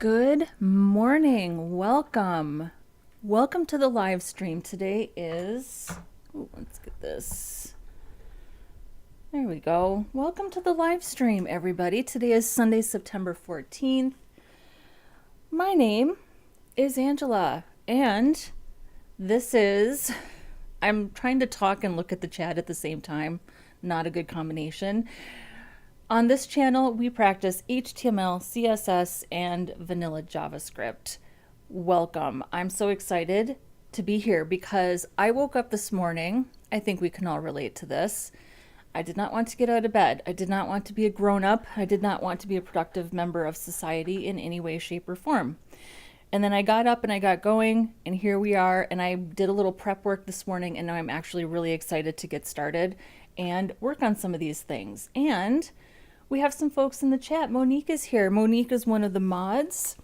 Good morning. Welcome. Welcome to the live stream. Today is, let's get this. There we go. Welcome to the live stream, everybody. Today is Sunday, September 14th. My name is Angela, and this is, I'm trying to talk and look at the chat at the same time. Not a good combination. On this channel, we practice HTML, CSS, and vanilla JavaScript. Welcome. I'm so excited to be here because I woke up this morning. I think we can all relate to this. I did not want to get out of bed. I did not want to be a grown-up. I did not want to be a productive member of society in any way, shape, or form. And then I got up and I got going, and here we are, and I did a little prep work this morning, and now I'm actually really excited to get started and work on some of these things. And we have some folks in the chat. Monique is here. Monique is one of the mods.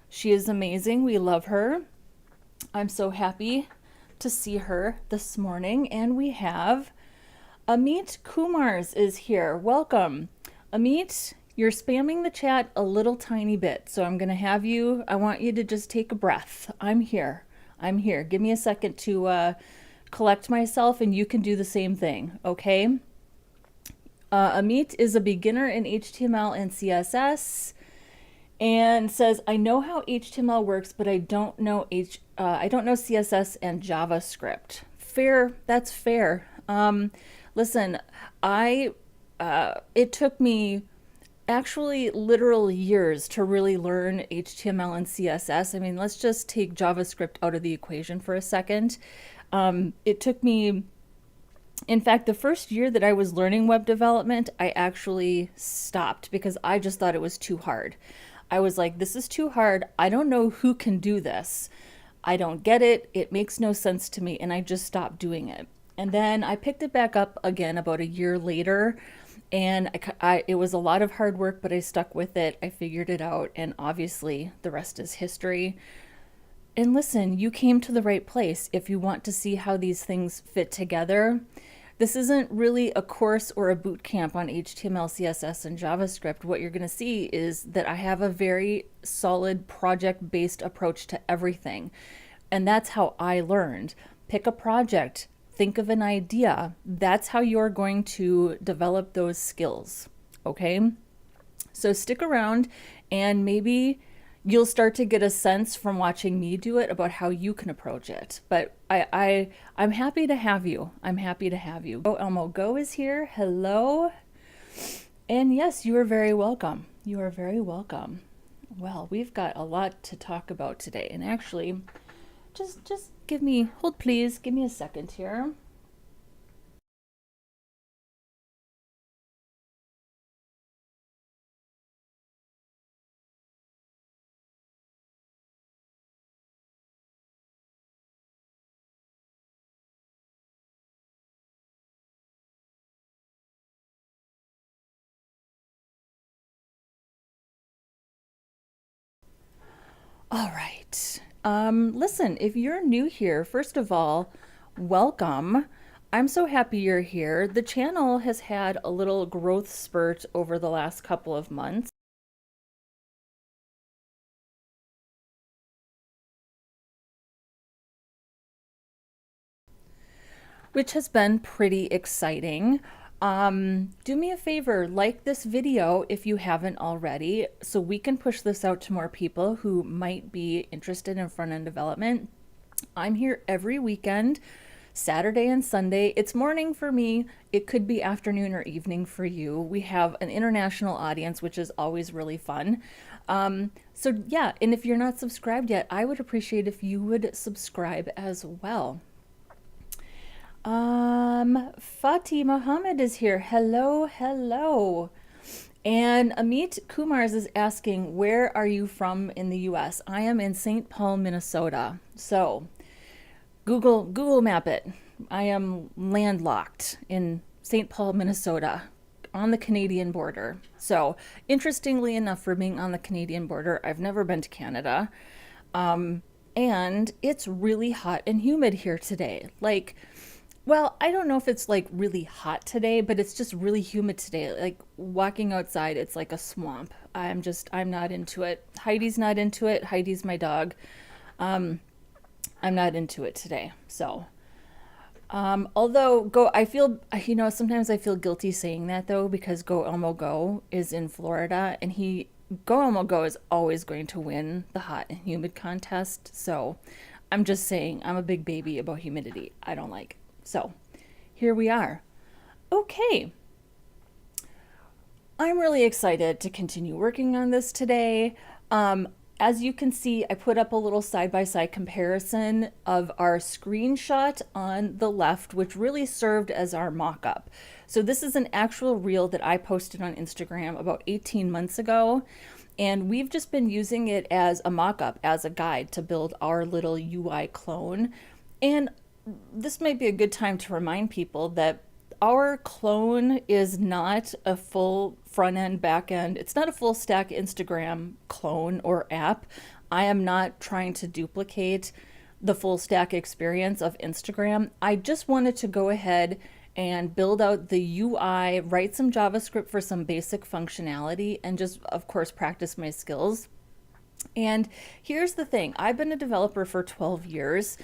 She is amazing. We love her. I'm so happy to see her this morning. And we have Amit Kumars is here. Welcome. Amit, you're spamming the chat a little tiny bit. So I'm going to have you, I want you to just take a breath. I'm here. I'm here. Give me a second to collect myself and you can do the same thing. Okay? Amit is a beginner in HTML and CSS and says, I know how HTML works, but I don't know CSS and JavaScript. Fair, that's fair. Listen, it took me actually literal years to really learn HTML and CSS. I mean, let's just take JavaScript out of the equation for a second. It took me, in fact, the first year that I was learning web development, I actually stopped because I just thought it was too hard. I was like, this is too hard. I don't know who can do this. I don't get it. It makes no sense to me. And I just stopped doing it. And then I picked it back up again about a year later. And it was a lot of hard work, but I stuck with it. I figured it out. And obviously the rest is history. And listen, you came to the right place if you want to see how these things fit together. This isn't really a course or a boot camp on HTML, CSS, and JavaScript. What you're going to see is that I have a very solid project-based approach to everything. And that's how I learned. Pick a project, think of an idea. That's how you're going to develop those skills, okay? So stick around and maybe you'll start to get a sense from watching me do it about how you can approach it. But I'm happy to have you. I'm happy to have you. Oh, Elmo Go is here. Hello. And yes, you are very welcome. You are very welcome. Well, we've got a lot to talk about today. And actually, just hold please. Give me a second here. All right. Listen, if you're new here, first of all, welcome. I'm so happy you're here. The channel has had a little growth spurt over the last couple of months, which has been pretty exciting. Do me a favor, like this video if you haven't already, so we can push this out to more people who might be interested in front-end development. I'm here every weekend, Saturday and Sunday. It's morning for me. It could be afternoon or evening for you. We have an international audience, which is always really fun. So yeah, and if you're not subscribed yet, I would appreciate if you would subscribe as well. Fatih Mohammed is here. Hello, hello. And Amit Kumars is asking, where are you from in the US? I am in St. Paul, Minnesota. So Google map it. I am landlocked in St. Paul, Minnesota, on the Canadian border. So interestingly enough, for being on the Canadian border, I've never been to Canada. And it's really hot and humid here today. Like, Well, I don't know if it's like really hot today, but it's just really humid today. Like walking outside, it's like a swamp. I'm not into it. Heidi's not into it. Heidi's my dog. Um, I'm not into it today. So, although I feel, sometimes I feel guilty saying that though, because Go Elmo Go is in Florida and Go Elmo Go is always going to win the hot and humid contest. So I'm just saying, I'm a big baby about humidity. I don't like. So here we are. Okay. I'm really excited to continue working on this today. As you can see, I put up a little side-by-side comparison of our screenshot on the left, which really served as our mock-up. So this is an actual reel that I posted on Instagram about 18 months ago, and we've just been using it as a mock-up, as a guide to build our little UI clone. And this might be a good time to remind people that our clone is not a full front end, back end. It's not a full stack Instagram clone or app. I am not trying to duplicate the full stack experience of Instagram. I just wanted to go ahead and build out the UI, write some JavaScript for some basic functionality, and just, of course, practice my skills. And here's the thing, I've been a developer for 12 years.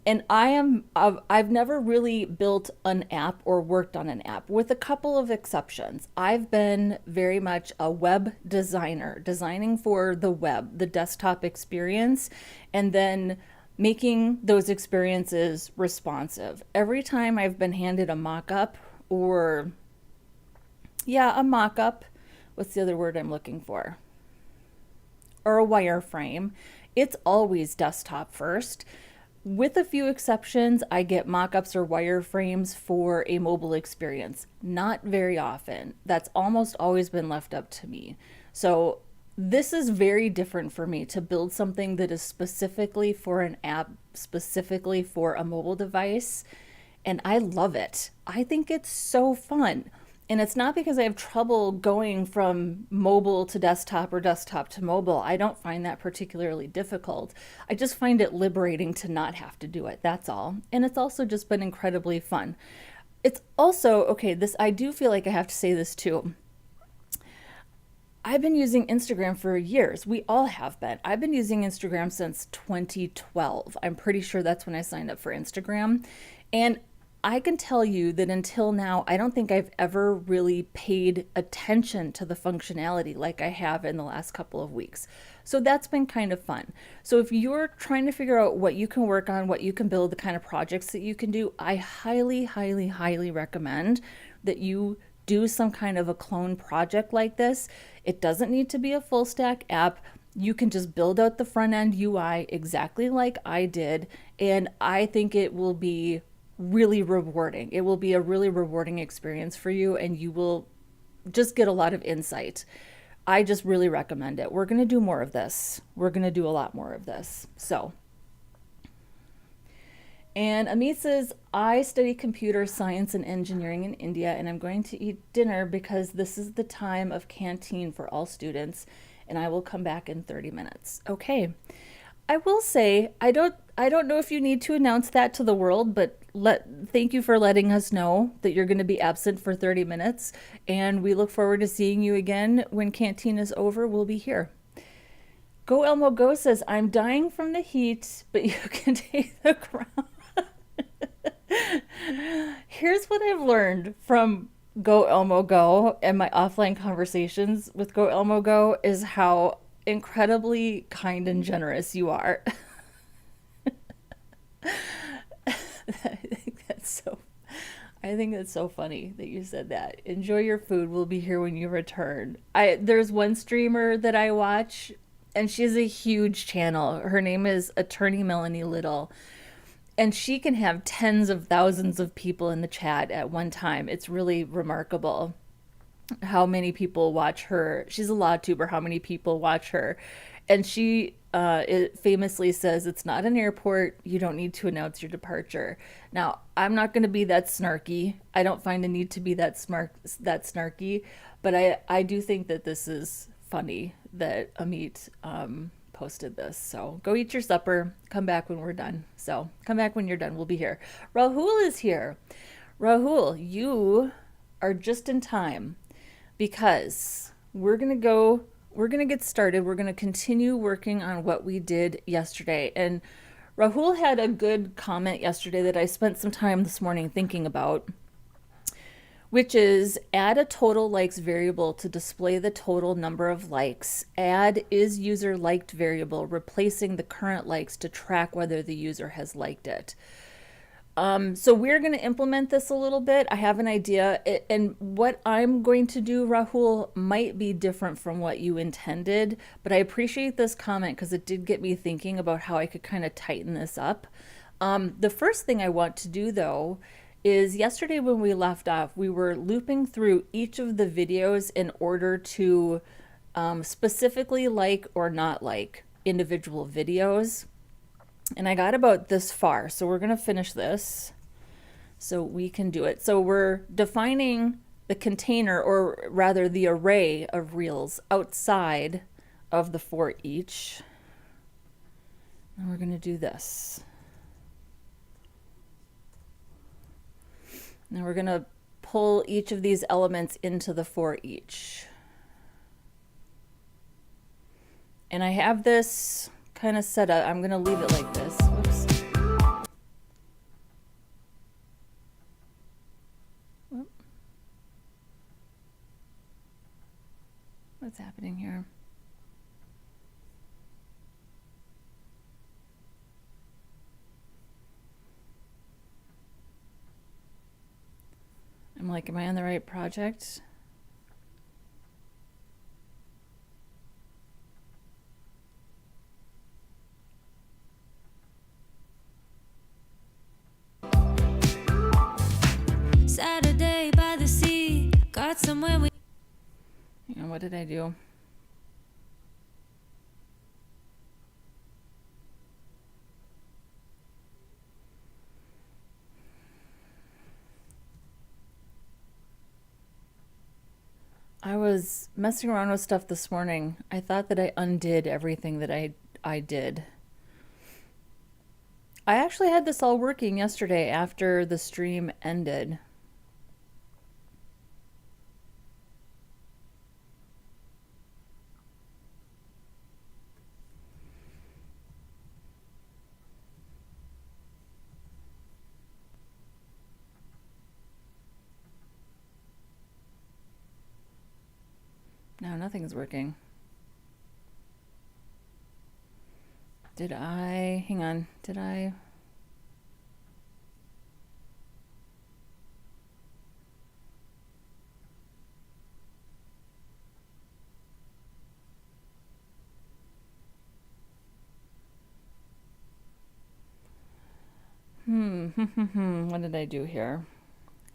And I've never really built an app or worked on an app, with a couple of exceptions. I've been very much a web designer, designing for the web, the desktop experience, and then making those experiences responsive. Every time I've been handed a mock-up or, yeah, a mock-up, what's the other word I'm looking for? Or a wireframe, it's always desktop first. With a few exceptions, I get mock-ups or wireframes for a mobile experience. Not very often. That's almost always been left up to me. So this is very different for me, to build something that is specifically for an app, specifically for a mobile device. And I love it. I think it's so fun. And it's not because I have trouble going from mobile to desktop or desktop to mobile. I don't find that particularly difficult. I just find it liberating to not have to do it. That's all. And it's also just been incredibly fun. It's also, okay, I do feel like I have to say this too. I've been using Instagram for years. We all have been. I've been using Instagram since 2012. I'm pretty sure that's when I signed up for Instagram. And I can tell you that until now, I don't think I've ever really paid attention to the functionality like I have in the last couple of weeks. So that's been kind of fun. So if you're trying to figure out what you can work on, what you can build, the kind of projects that you can do, I highly, highly, highly recommend that you do some kind of a clone project like this. It doesn't need to be a full stack app. You can just build out the front end UI exactly like I did. And I think it will be really rewarding. It will be a really rewarding experience for you, and you will just get a lot of insight. I just really recommend it. We're going to do more of this. We're going to do a lot more of this. So, and Amit says, I study computer science and engineering in India, and I'm going to eat dinner because this is the time of canteen for all students, and I will come back in 30 minutes. Okay. I will say, I don't know if you need to announce that to the world, but thank you for letting us know that you're going to be absent for 30 minutes. And we look forward to seeing you again when canteen is over. We'll be here. Go Elmo Go says, I'm dying from the heat, but you can take the crown. Here's what I've learned from Go Elmo Go and my offline conversations with Go Elmo Go is how incredibly kind and generous you are. I think that's so funny that you said that. Enjoy your food. We'll be here when you return. There's one streamer that I watch, and she has a huge channel. Her name is Attorney Melanie Little, and she can have tens of thousands of people in the chat at one time. It's really remarkable how many people watch her. She's a law tuber, how many people watch her. And she it famously says, it's not an airport. You don't need to announce your departure. Now, I'm not going to be that snarky. I don't find a need to be that snarky. But I do think that this is funny that Amit posted this. So go eat your supper. Come back when we're done. So come back when you're done. We'll be here. Rahul is here. Rahul, you are just in time because we're going to get started. We're going to continue working on what we did yesterday. And Rahul had a good comment yesterday that I spent some time this morning thinking about, which is add a total likes variable to display the total number of likes. Add is user liked variable, replacing the current likes to track whether the user has liked it. So we're going to implement this a little bit. I have an idea, and what I'm going to do, Rahul, might be different from what you intended, but I appreciate this comment because it did get me thinking about how I could kind of tighten this up. The first thing I want to do, though, is yesterday when we left off, we were looping through each of the videos in order to specifically like or not like individual videos. And I got about this far, so we're going to finish this so we can do it. So we're defining the container, or rather the array of reels outside of the for each. And we're going to do this. Now we're going to pull each of these elements into the for each. And I have this kind of set up. I'm going to leave it like this. Whoops. Whoop. What's happening here? I'm like, am I on the right project? Saturday by the sea, got somewhere we. Hang on, what did I do? I was messing around with stuff this morning. I thought that I undid everything that I did. I actually had this all working yesterday after the stream ended. No, nothing's working. Did I? Hang on. Did I? What did I do here?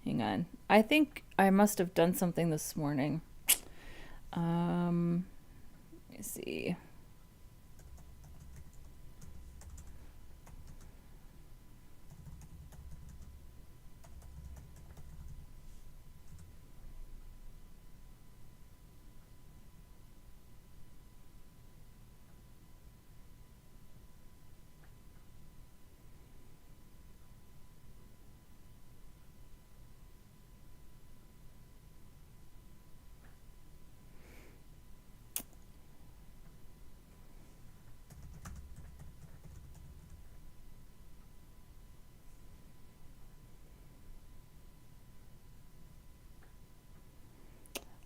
Hang on. I think I must have done something this morning. Let me see.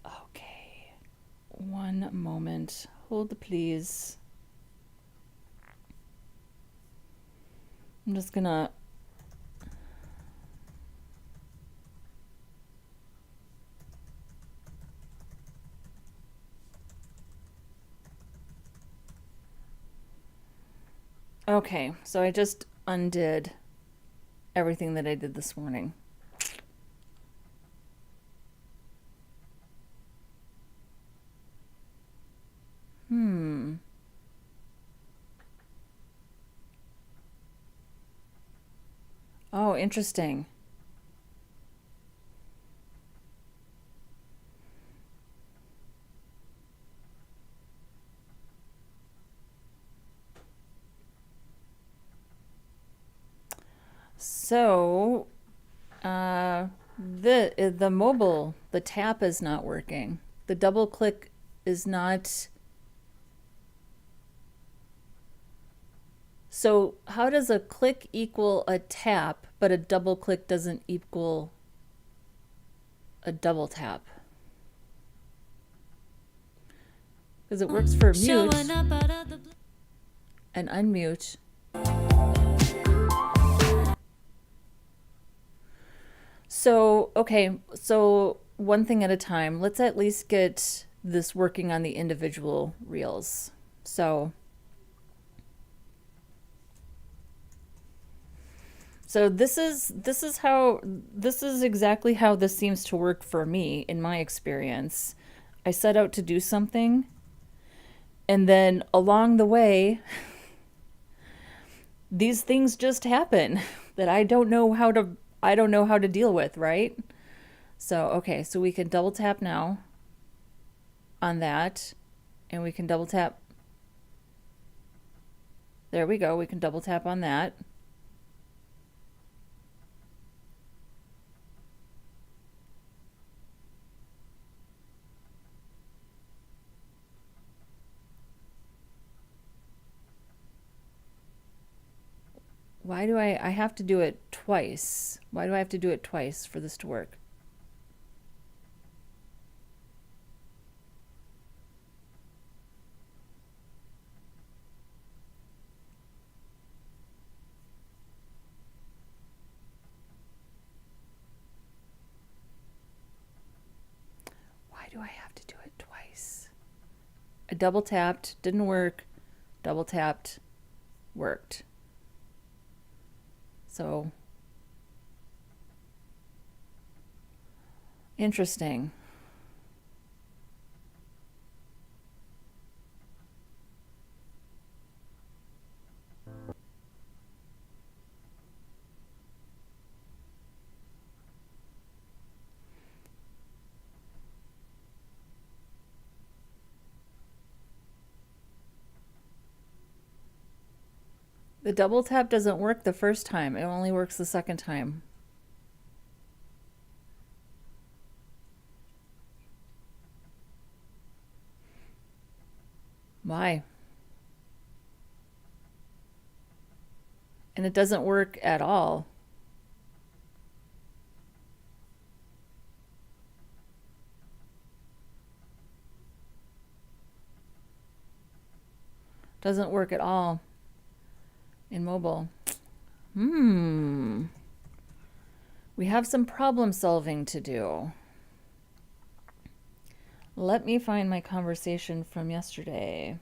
Okay. One moment. Hold please. I'm just gonna Okay, so I just undid everything that I did this morning. Oh, interesting. So, the mobile, the tap is not working. The double click is not. So how does a click equal a tap, but a double click doesn't equal a double tap? Because it works for mute Showing up out of the blue. and unmute. So, okay, so one thing at a time. Let's at least get this working on the individual reels. So this is exactly how this seems to work for me in my experience. I set out to do something, and then along the way these things just happen that I don't know how to deal with, right? So, okay, so we can double tap now on that, and we can double tap. There we go. We can double tap on that. Why do I have to do it twice? Why do I have to do it twice for this to work? Why do I have to do it twice? I double tapped, didn't work. Double tapped, worked. So, interesting. The double tap doesn't work the first time. It only works the second time. Why? And it doesn't work at all. Doesn't work at all in mobile. We have some problem solving to do. Let me find my conversation from yesterday.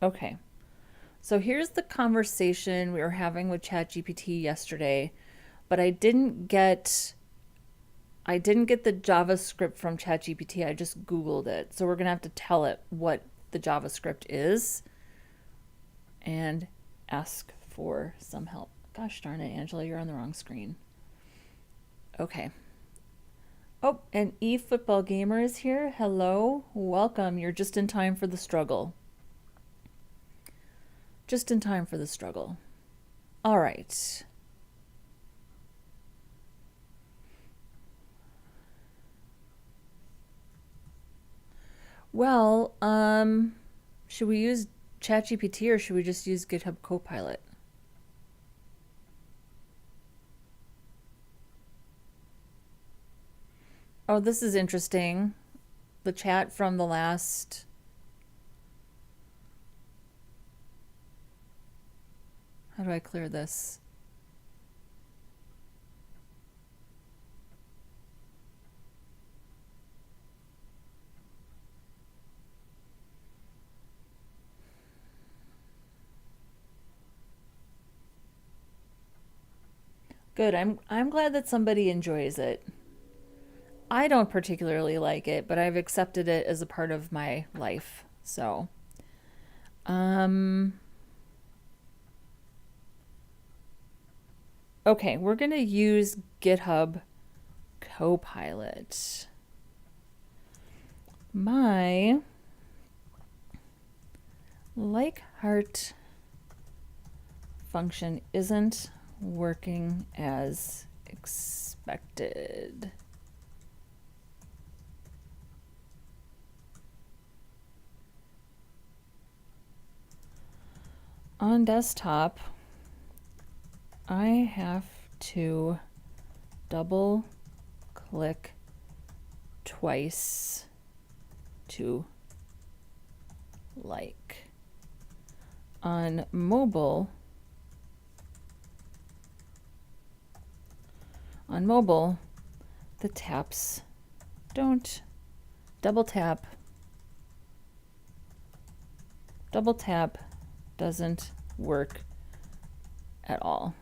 Okay. So here's the conversation we were having with ChatGPT yesterday, but I didn't get the JavaScript from ChatGPT. I just Googled it. So we're going to have to tell it what the JavaScript is and ask for some help. Gosh darn it, Angela, you're on the wrong screen. Okay. Oh, and eFootball Gamer is here. Hello. Welcome. You're just in time for the struggle. Just in time for the struggle. All right. Well, should we use ChatGPT or should we just use GitHub Copilot? Oh, this is interesting. The chat from the last... How do I clear this? Good. I'm glad that somebody enjoys it. I don't particularly like it, but I've accepted it as a part of my life. So, um, okay, we're going to use GitHub Copilot. My like heart function isn't working as expected. On desktop, I have to double click twice to like. On mobile, the taps don't double tap. Double tap doesn't work at all.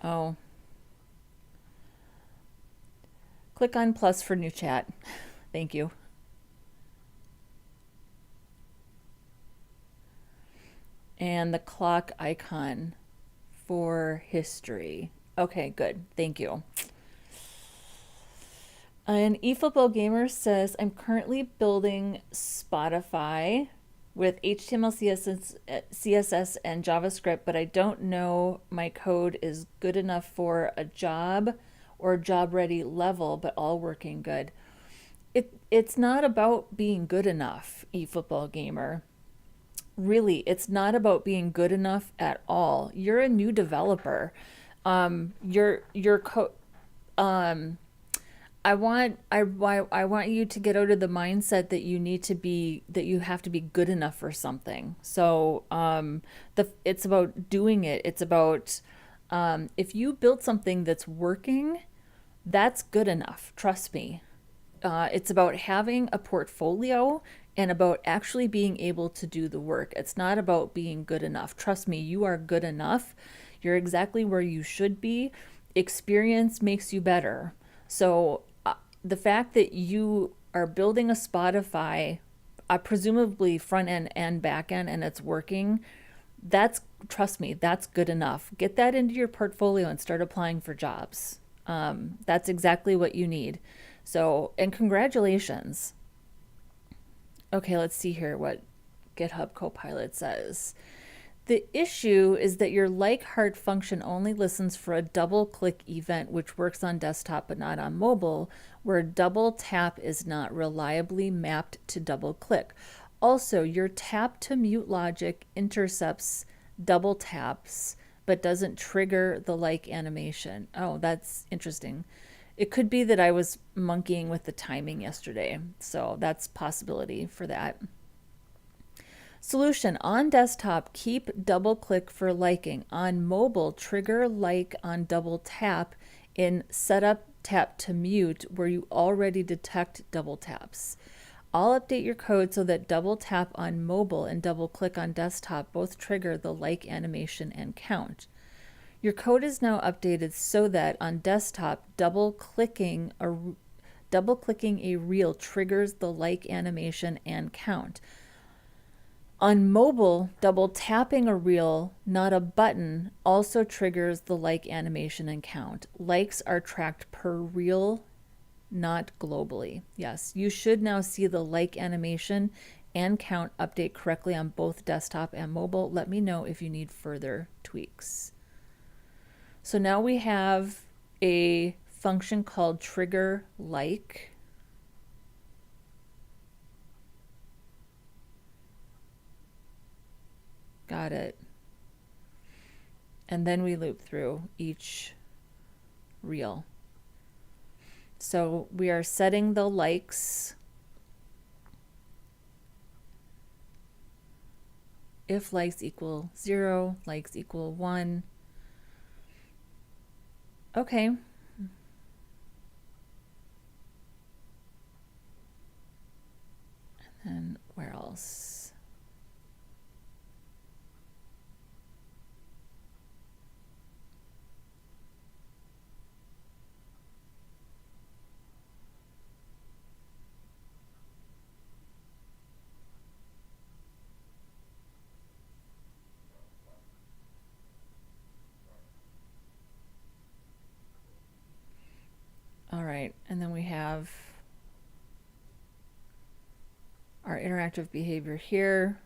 Oh. Click on plus for new chat. Thank you. And the clock icon for history. Okay, good. Thank you. An eFootball Gamer says, I'm currently building Spotify with HTML, CSS, and JavaScript, but I don't know my code is good enough for a job or job ready level, but all working good. It's not about being good enough, eFootball Gamer. Really, it's not about being good enough at all. You're a new developer. Your code. I want you to get out of the mindset that you have to be good enough for something. So it's about doing it. It's about if you build something that's working, that's good enough. Trust me. It's about having a portfolio and about actually being able to do the work. It's not about being good enough. Trust me, you are good enough. You're exactly where you should be. Experience makes you better. So the fact that you are building a Spotify, presumably front end and back end, and it's working, trust me, that's good enough. Get that into your portfolio and start applying for jobs. That's exactly what you need. So, and congratulations. Okay, let's see here what GitHub Copilot says. The issue is that your like heart function only listens for a double click event, which works on desktop but not on mobile, where double tap is not reliably mapped to double click. Also, your tap to mute logic intercepts double taps but doesn't trigger the like animation. Oh, that's interesting. It could be that I was monkeying with the timing yesterday, so that's possibility for that. Solution: on desktop, keep double click for liking. On mobile, trigger like on double tap in setup tap to mute where you already detect double taps. I'll update your code so that double tap on mobile and double click on desktop both trigger the like animation and count. Your code is now updated so that on desktop, double clicking a reel triggers the like animation and count. On mobile, double tapping a reel, not a button, also triggers the like animation and count. Likes are tracked per reel, not globally. Yes, you should now see the like animation and count update correctly on both desktop and mobile. Let me know if you need further tweaks. So now we have a function called trigger like. Got it. And then we loop through each reel. So we are setting the likes. If likes equal 0, likes equal 1. Okay. And where else? All right, and then we have our interactive behavior here.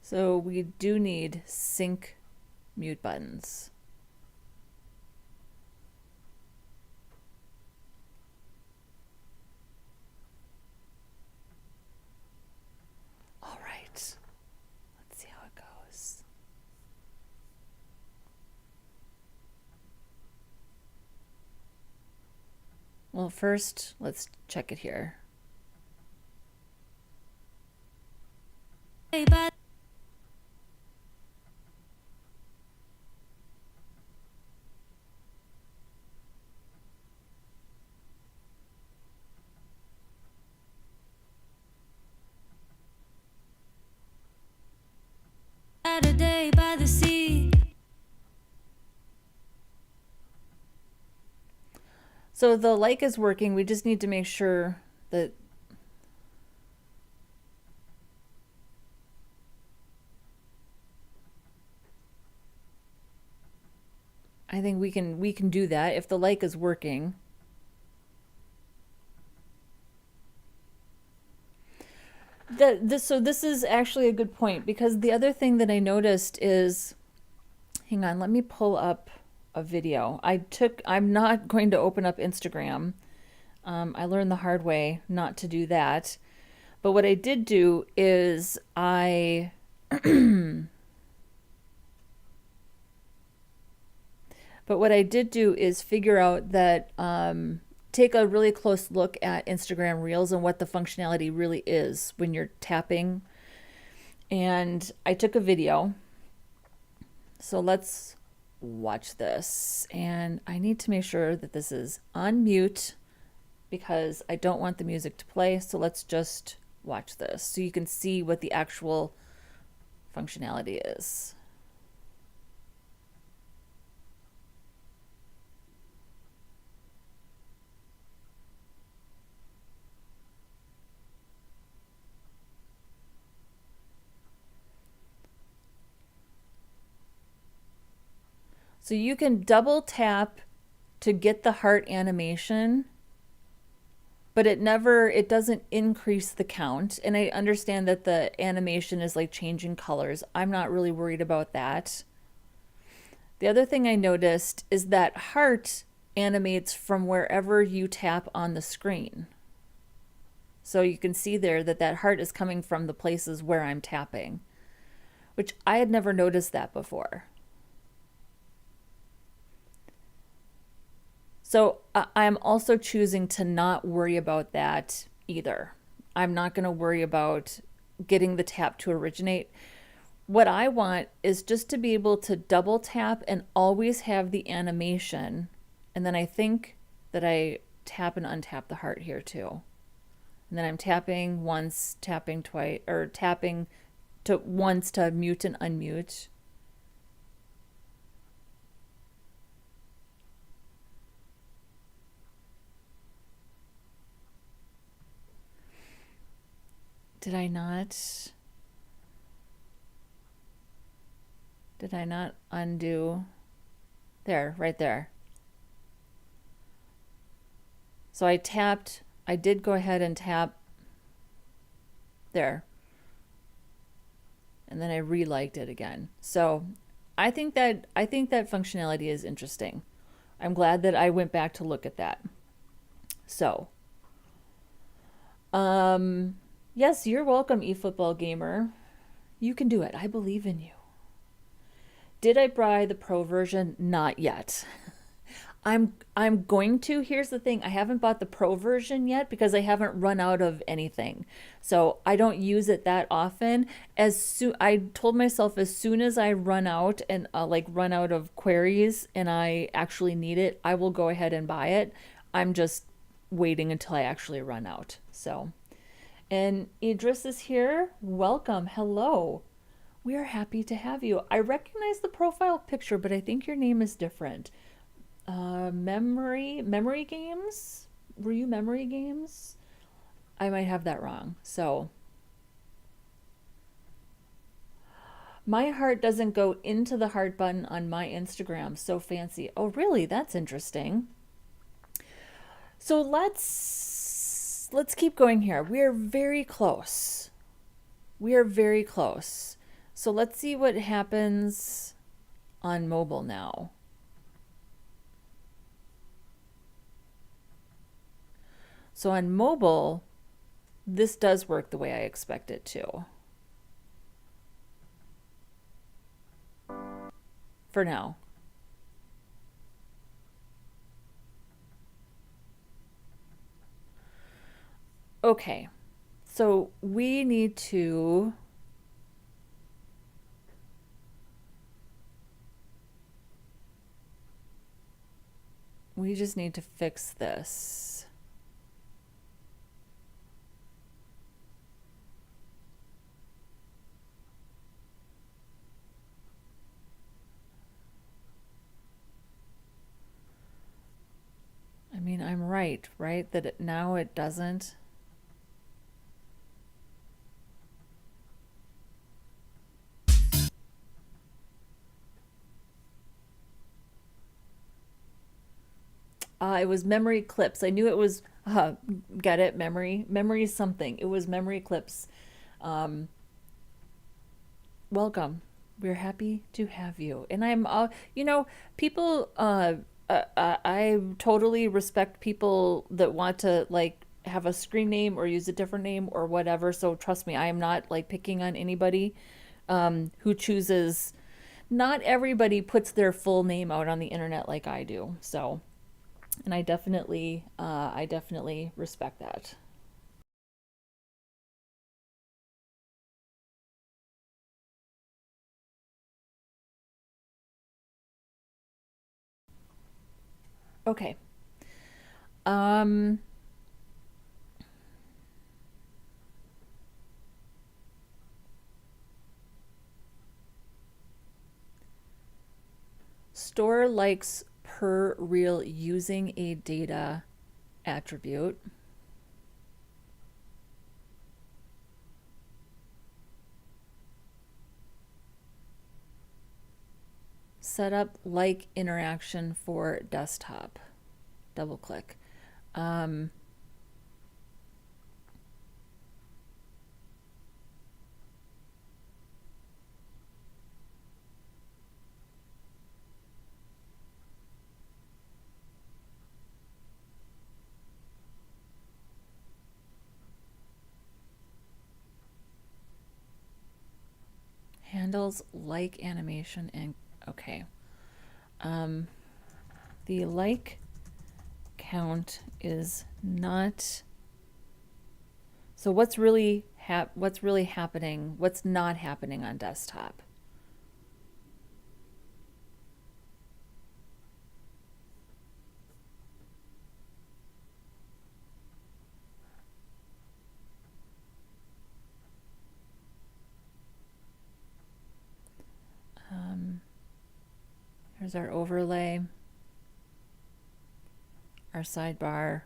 So we do need sync mute buttons. All right, let's see how it goes. Well, first, let's check it here. Saturday by the sea. So the like is working. We just need to make sure that I think we can do that if the like is working. So this is actually a good point, because the other thing that I noticed is, hang on, let me pull up a video. I'm not going to open up Instagram. I learned the hard way not to do that. But what I did do is I figure out that take a really close look at Instagram Reels and what the functionality really is when you're tapping. And I took a video. So let's watch this. And I need to make sure that this is on mute because I don't want the music to play. So let's just watch this so you can see what the actual functionality is. So you can double tap to get the heart animation, but it doesn't increase the count. And I understand that the animation is like changing colors. I'm not really worried about that. The other thing I noticed is that heart animates from wherever you tap on the screen. So you can see there that that heart is coming from the places where I'm tapping, which I had never noticed that before. So I'm also choosing to not worry about that either. I'm not going to worry about getting the tap to originate. What I want is just to be able to double tap and always have the animation. And then I think that I tap and untap the heart here too. And then I'm tapping once, tapping twice, or tapping to once to mute and unmute. Did I not undo? There, right there. So I did go ahead and tap there. And then I re-liked it again. So I think that functionality is interesting. I'm glad that I went back to look at that. So, yes, you're welcome, eFootball Gamer. You can do it. I believe in you. Did I buy the pro version? Not yet. I'm going to. Here's the thing. I haven't bought the pro version yet because I haven't run out of anything. So I don't use it that often. I told myself as soon as I run out and like run out of queries and I actually need it, I will go ahead and buy it. I'm just waiting until I actually run out. So, and Idris is here. Welcome. Hello. We are happy to have you. I recognize the profile picture, but I think your name is different. Memory games? Were you memory games? I might have that wrong. So, my heart doesn't go into the heart button on my Instagram. So fancy. Oh, really? That's interesting. So let's keep going here. We are very close. We are very close. So let's see what happens on mobile now. So on mobile, this does work the way I expect it to. For now. Okay, so we need to just need to fix this. I mean, I'm right, that now it doesn't. It was memory clips. I knew it was, get it, memory something. It was memory clips. Welcome. We're happy to have you. And I'm, people, I totally respect people that want to like have a screen name or use a different name or whatever. So trust me, I am not like picking on anybody who chooses. Not everybody puts their full name out on the internet like I do. So, and I definitely respect that. Okay. Um, Store likes per reel using a data attribute. Set up like interaction for desktop. Double click. Handles like animation and okay. The like count is not. So what's really happening? What's not happening on desktop? Here's our overlay, our sidebar,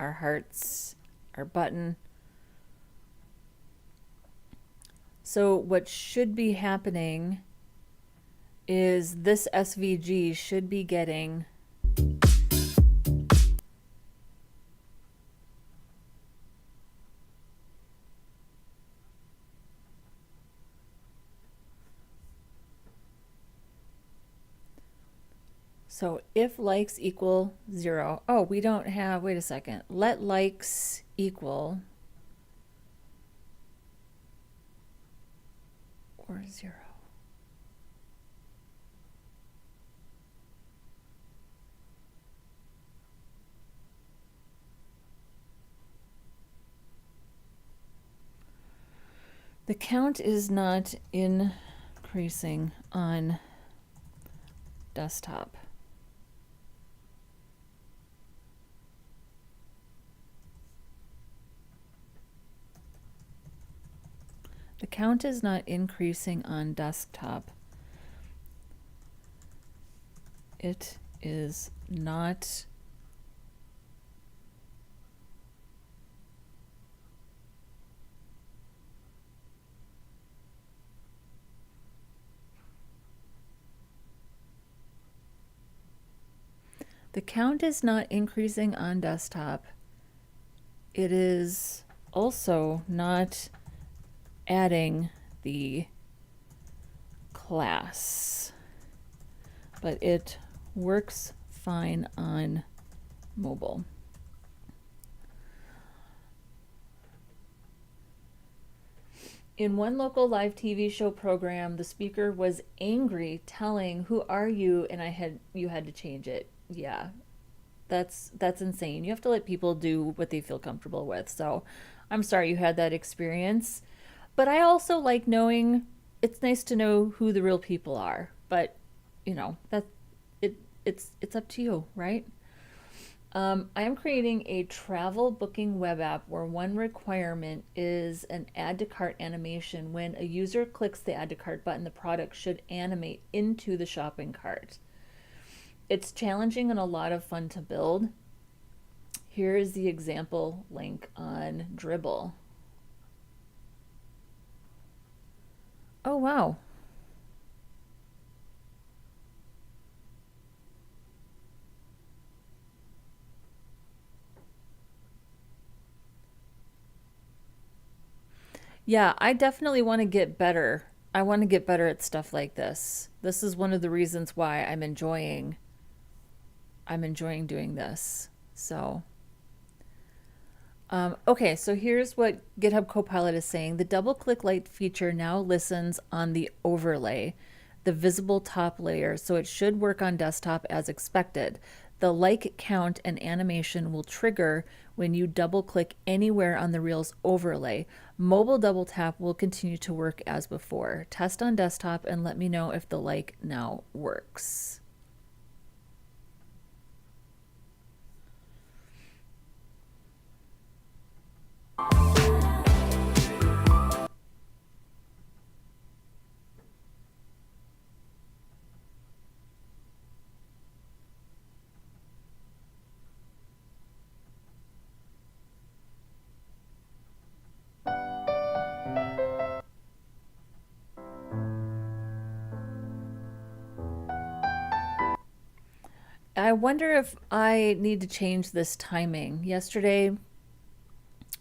our hearts, our button. So what should be happening is this SVG should be getting So if likes equal 0, oh, we don't have, wait a second, let likes equal or 0. The count is not increasing on desktop. The count is not increasing on desktop. It is not the count is not increasing on desktop. It is also not adding the class, but it works fine on mobile. In one local live TV show program, the speaker was angry, telling, "Who are you?" and you had to change it. Yeah. That's insane. You have to let people do what they feel comfortable with. So, I'm sorry you had that experience. But I also like knowing, it's nice to know who the real people are. But, it's up to you, right? I am creating a travel booking web app where one requirement is an add to cart animation. When a user clicks the add to cart button, the product should animate into the shopping cart. It's challenging and a lot of fun to build. Here is the example link on Dribble. Oh, wow. Yeah, I definitely want to get better. I want to get better at stuff like this. This is one of the reasons why I'm enjoying doing this. So, okay, so here's what GitHub Copilot is saying. The double click light feature now listens on the overlay, the visible top layer, so it should work on desktop as expected. The like count and animation will trigger when you double click anywhere on the Reels overlay. Mobile double tap will continue to work as before. Test on desktop and let me know if the like now works. I wonder if I need to change this timing. Yesterday,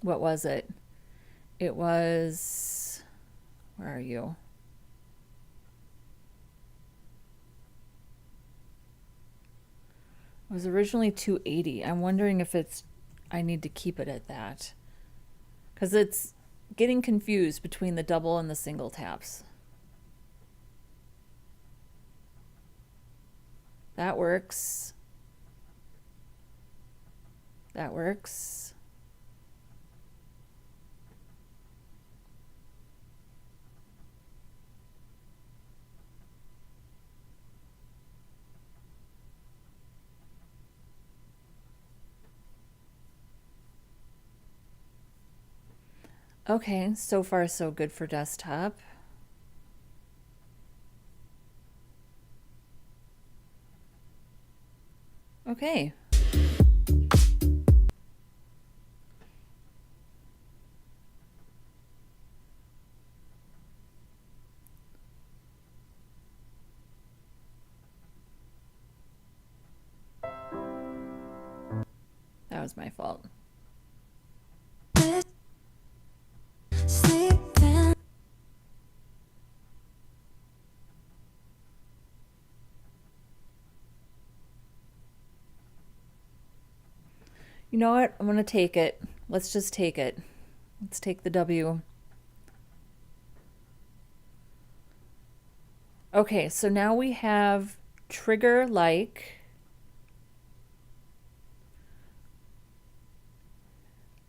what was it? It was, where are you? It was originally 280. I'm wondering if I need to keep it at that. Because it's getting confused between the double and the single taps. That works. That works. Okay, so far so good for desktop. Okay. That was my fault. Sleeping. You know what? I'm going to take it. Let's just take it. Let's take the W. Okay, so now we have trigger like.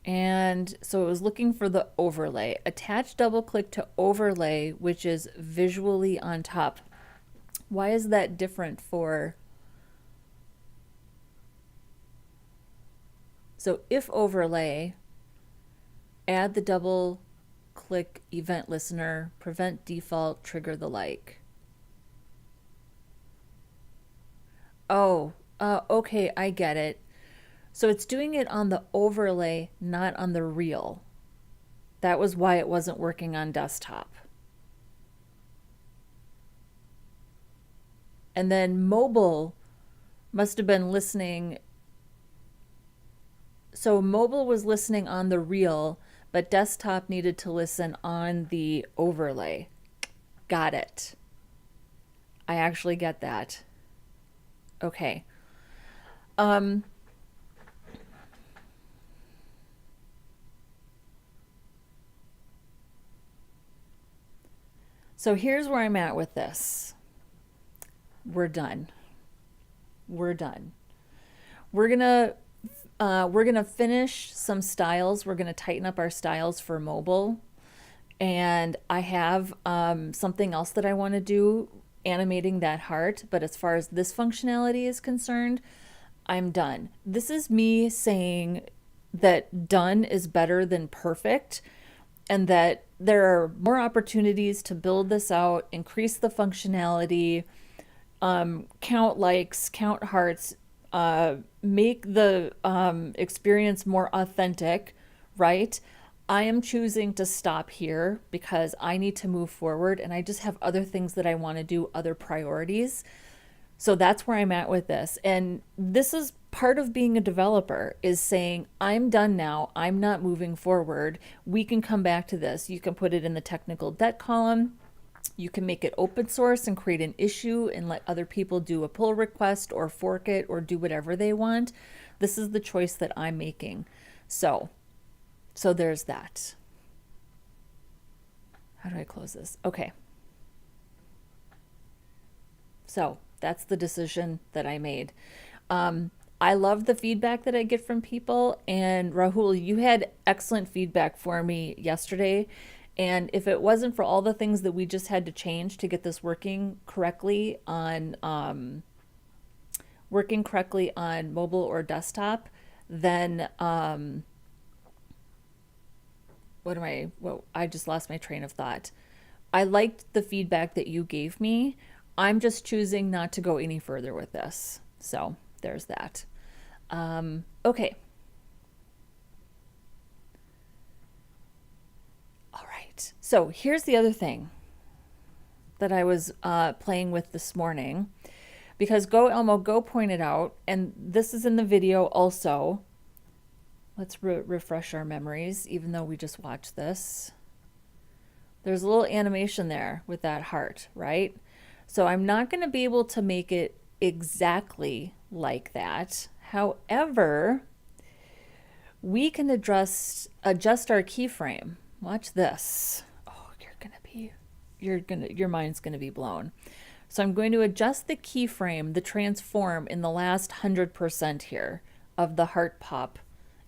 And so it was looking for the overlay. Attach double click to overlay, which is visually on top. Why is that different for? So if overlay, add the double click event listener, prevent default, trigger the like. Oh, okay, I get it. So it's doing it on the overlay, not on the reel. That was why it wasn't working on desktop. And then mobile must have been listening. So mobile was listening on the reel, but desktop needed to listen on the overlay. Got it. I actually get that. Okay. So here's where I'm at with this. We're done. We're done. We're gonna finish some styles. We're gonna tighten up our styles for mobile, and I have something else that I want to do, animating that heart. But as far as this functionality is concerned, I'm done. This is me saying that done is better than perfect, and that there are more opportunities to build this out, increase the functionality, count likes, count hearts, make the experience more authentic, right? I am choosing to stop here because I need to move forward, and I just have other things that I want to do, other priorities. So that's where I'm at with this. And this is part of being a developer, is saying, I'm done now. I'm not moving forward. We can come back to this. You can put it in the technical debt column. You can make it open source and create an issue and let other people do a pull request or fork it or do whatever they want. This is the choice that I'm making. So there's that. How do I close this? Okay. So that's the decision that I made. I love the feedback that I get from people. And Rahul, you had excellent feedback for me yesterday. And if it wasn't for all the things that we just had to change to get this working correctly on mobile or desktop, then I just lost my train of thought. I liked the feedback that you gave me. I'm just choosing not to go any further with this. So there's that. Okay. All right. So here's the other thing that I was playing with this morning, because Go pointed out, and this is in the video also. Let's refresh our memories, even though we just watched this. There's a little animation there with that heart, right? So I'm not going to be able to make it exactly like that. However, we can adjust our keyframe. Watch this. Oh, your mind's going to be blown. So I'm going to adjust the keyframe, the transform in the last 100% here of the heart pop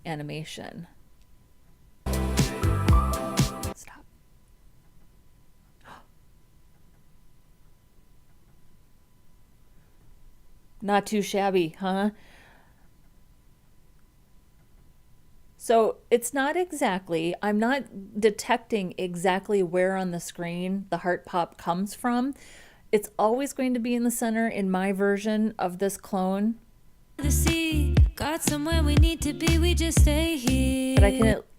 animation. Stop. Not too shabby, huh? So it's not exactly, I'm not detecting exactly where on the screen the heart pop comes from. It's always going to be in the center in my version of this clone. The sea, got somewhere we need to be, we just stay here. But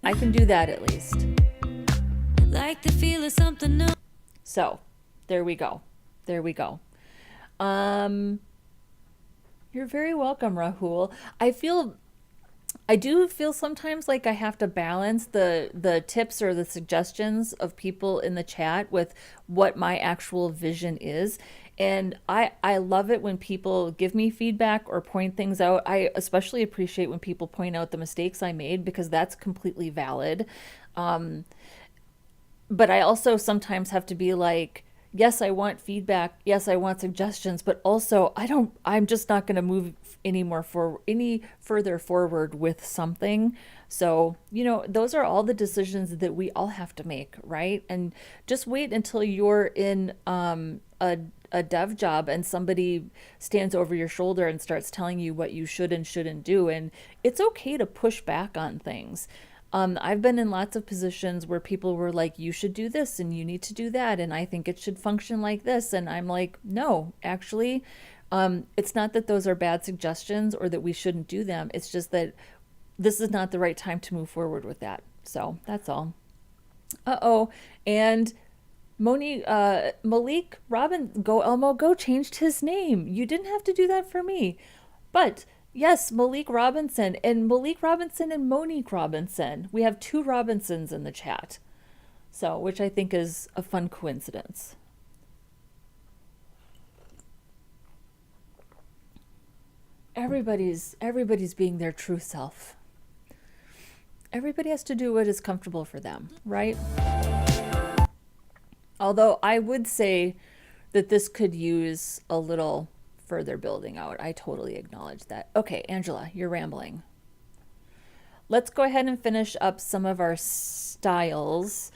I can do that at least. Like the feel of something new. So there we go. There we go. You're very welcome, Rahul. I do feel sometimes like I have to balance the tips or the suggestions of people in the chat with what my actual vision is. And I love it when people give me feedback or point things out. I especially appreciate when people point out the mistakes I made because that's completely valid. Um, but I also sometimes have to be like, yes, I want feedback. Yes, I want suggestions, but also I'm just not going to move any further forward with something. So, those are all the decisions that we all have to make, right? And just wait until you're in a dev job and somebody stands over your shoulder and starts telling you what you should and shouldn't do. And it's okay to push back on things. I've been in lots of positions where people were like, you should do this and you need to do that. And I think it should function like this. And I'm like, no, actually, it's not that those are bad suggestions or that we shouldn't do them. It's just that this is not the right time to move forward with that. So that's all. Uh-oh. And Malik Elmo Go changed his name. You didn't have to do that for me. But yes, Malik Robinson and Monique Robinson. We have two Robinsons in the chat. So, which I think is a fun coincidence. Everybody's being their true self. Everybody has to do what is comfortable for them, right? Although I would say that this could use a little further building out. I totally acknowledge that. Okay, Angela, you're rambling. Let's go ahead and finish up some of our styles.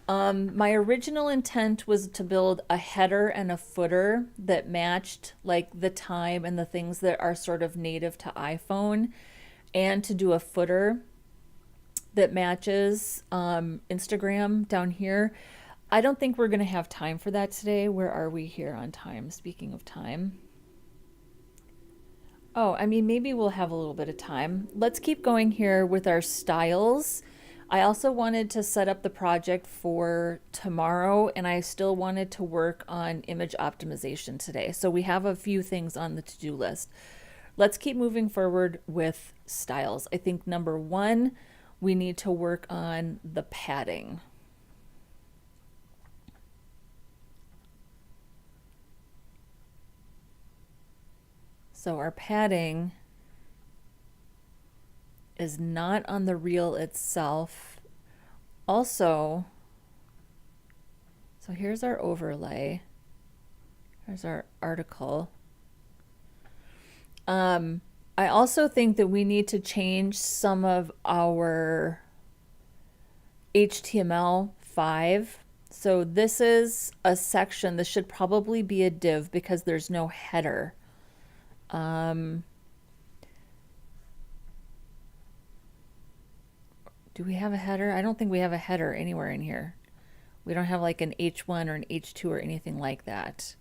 My original intent was to build a header and a footer that matched like the time and the things that are sort of native to iPhone, and to do a footer that matches Instagram down here. I don't think we're going to have time for that today. Where are we here on time? Speaking of time. Oh, I mean, maybe we'll have a little bit of time. Let's keep going here with our styles. I also wanted to set up the project for tomorrow, and I still wanted to work on image optimization today. So we have a few things on the to-do list. Let's keep moving forward with styles. I think number one, we need to work on the padding. So our padding is not on the reel itself. Also, so here's our overlay. Here's our article. I also think that we need to change some of our HTML5. So this is a section. This should probably be a div because there's no header. Do we have a header? I don't think we have a header anywhere in here. We don't have like an H1 or an H2 or anything like that.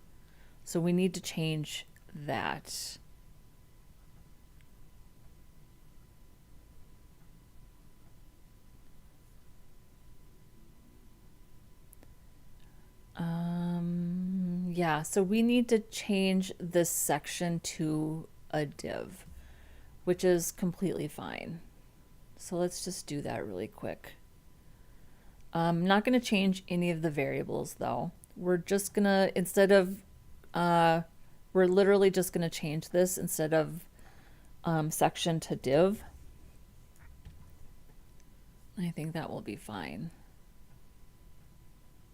So we need to change that. Yeah, so we need to change this section to a div, which is completely fine. So let's just do that really quick. I'm not going to change any of the variables though. We're just going to, we're literally just going to change this instead of section to div. I think that will be fine.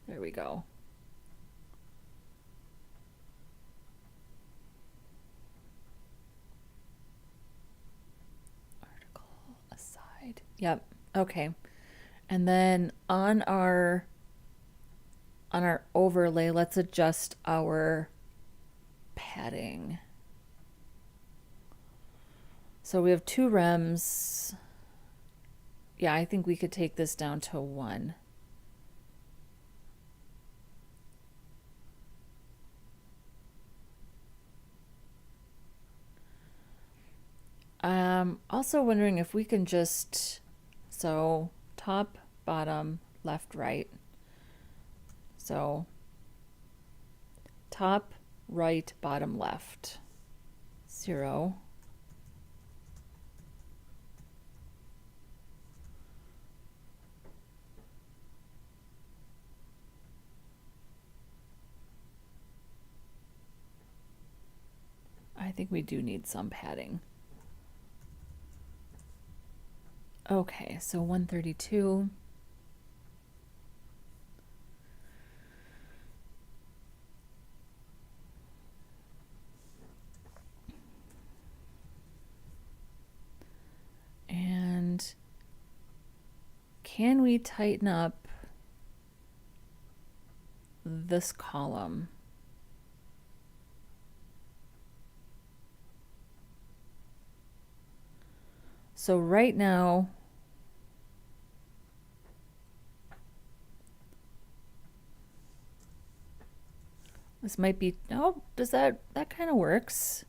There we go. Yep. Okay. And then on our overlay, let's adjust our padding. So we have 2 rems. Yeah, I think we could take this down to 1. Also wondering if we can just, so top, bottom, left, right. So top, right, bottom, left. 0. think we do need some padding. Okay, so 132. And can we tighten up this column? So right now, this might be, oh, does that kind of works.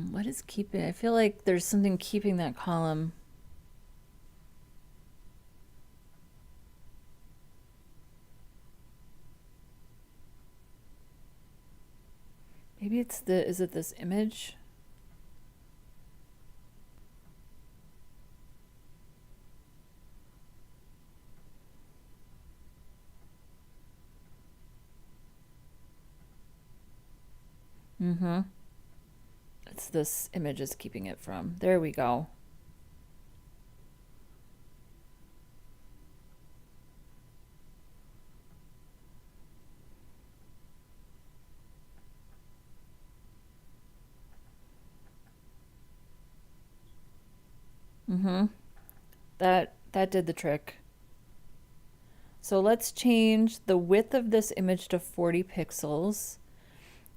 What is keeping? I feel like there's something keeping that column. Maybe it's is it this image? It's this image is keeping it from. There we go. That did the trick. So let's change the width of this image to 40 pixels.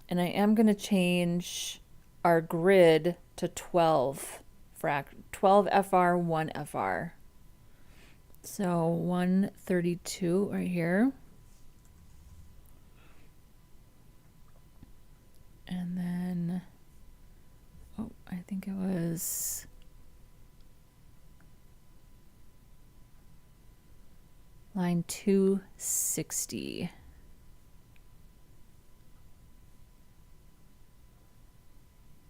And I am going to change our grid to 12 FR, 1 FR. So 132 right here. And then, oh, I think it was line 260.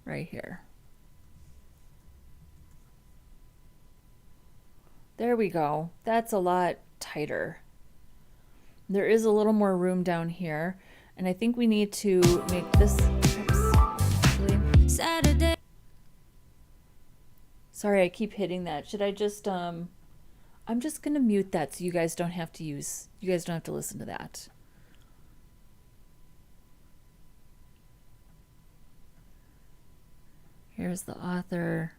Right here. There we go. That's a lot tighter. There is a little more room down here, and I think we need to make this, actually. Saturday. Sorry, I keep hitting that. Should I just I'm just gonna mute that so you guys don't have to listen to that. Here's the author.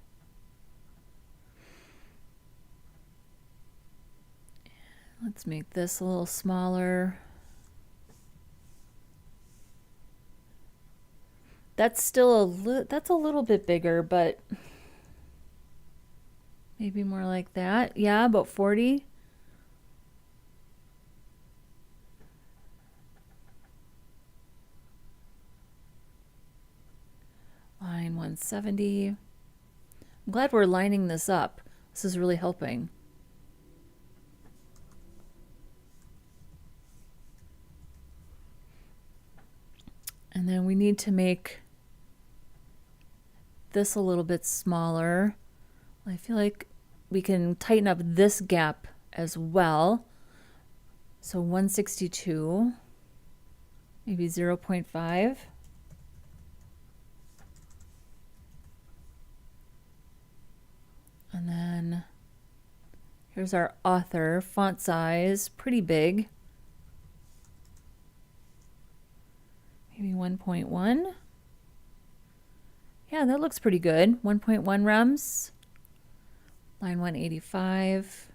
Let's make this a little smaller. That's still that's a little bit bigger, but maybe more like that. Yeah, about 40. Line 170. I'm glad we're lining this up. This is really helping. And then we need to make this a little bit smaller. I feel like we can tighten up this gap as well. So 162, maybe 0.5. And then here's our author, font size, pretty big. Maybe 1.1. Yeah, that looks pretty good. 1.1 rems. Line 185.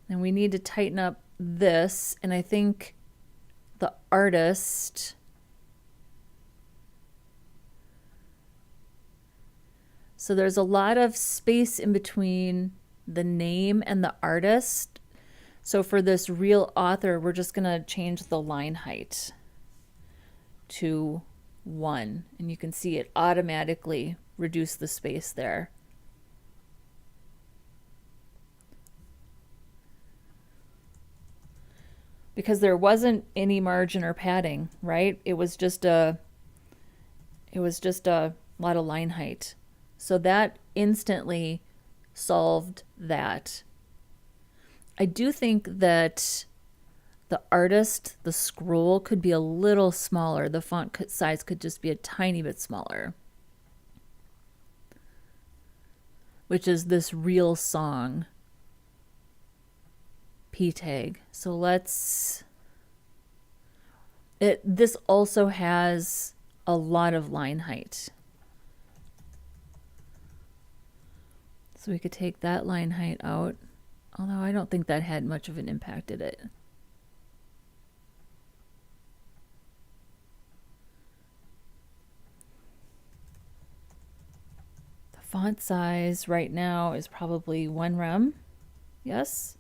Then we need to tighten up this, and I think the artist. So there's a lot of space in between the name and the artist. So for this real author, we're just going to change the line height to 1. And you can see it automatically reduce the space there. Because there wasn't any margin or padding, right? It was just a lot of line height. So that instantly solved that. I do think that the artist, the scroll could be a little smaller. The font size could just be a tiny bit smaller. Which is this real song p tag. So this also has a lot of line height. So we could take that line height out, although I don't think that had much of an impact, did it? The font size right now is probably 1 rem. Yes?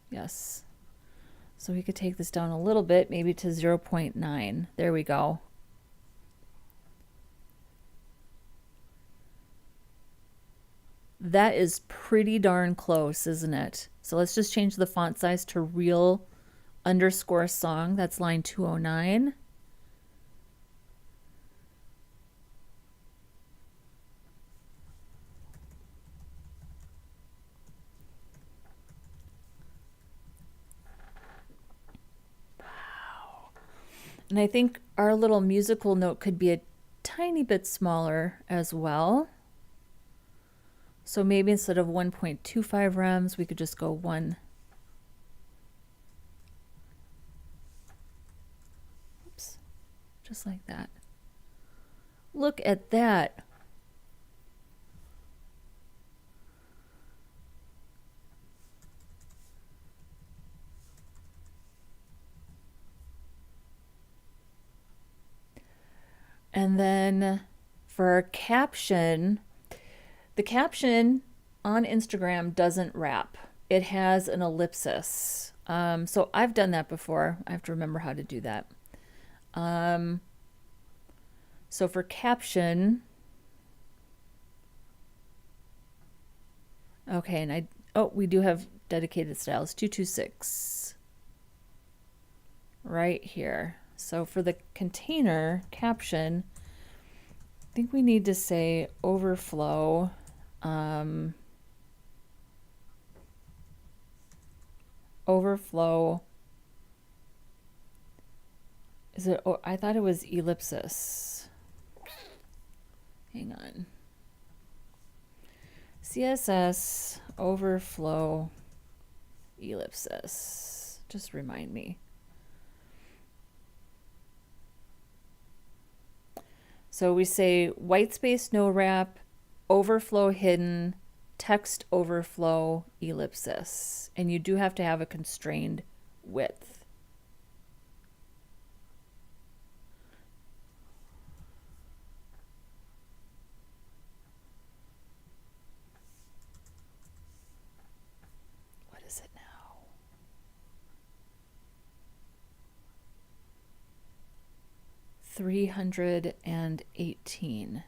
Yes. So we could take this down a little bit, maybe to 0.9. There we go. That is pretty darn close, isn't it? So let's just change the font size to real underscore song. That's line 209. Wow. And I think our little musical note could be a tiny bit smaller as well. So maybe instead of 1.25 rems, we could just go 1. Oops, just like that. Look at that. And then for our caption, the caption on Instagram doesn't wrap. It has an ellipsis. So I've done that before. I have to remember how to do that. So for caption, okay, and we do have dedicated styles, 226 right here. So for the container caption, I think we need to say overflow. Overflow. Is it? Oh, I thought it was ellipsis. Hang on. CSS overflow ellipsis. Just remind me. So we say white space no wrap, overflow hidden, text overflow ellipsis. And you do have to have a constrained width. What is it now? $318.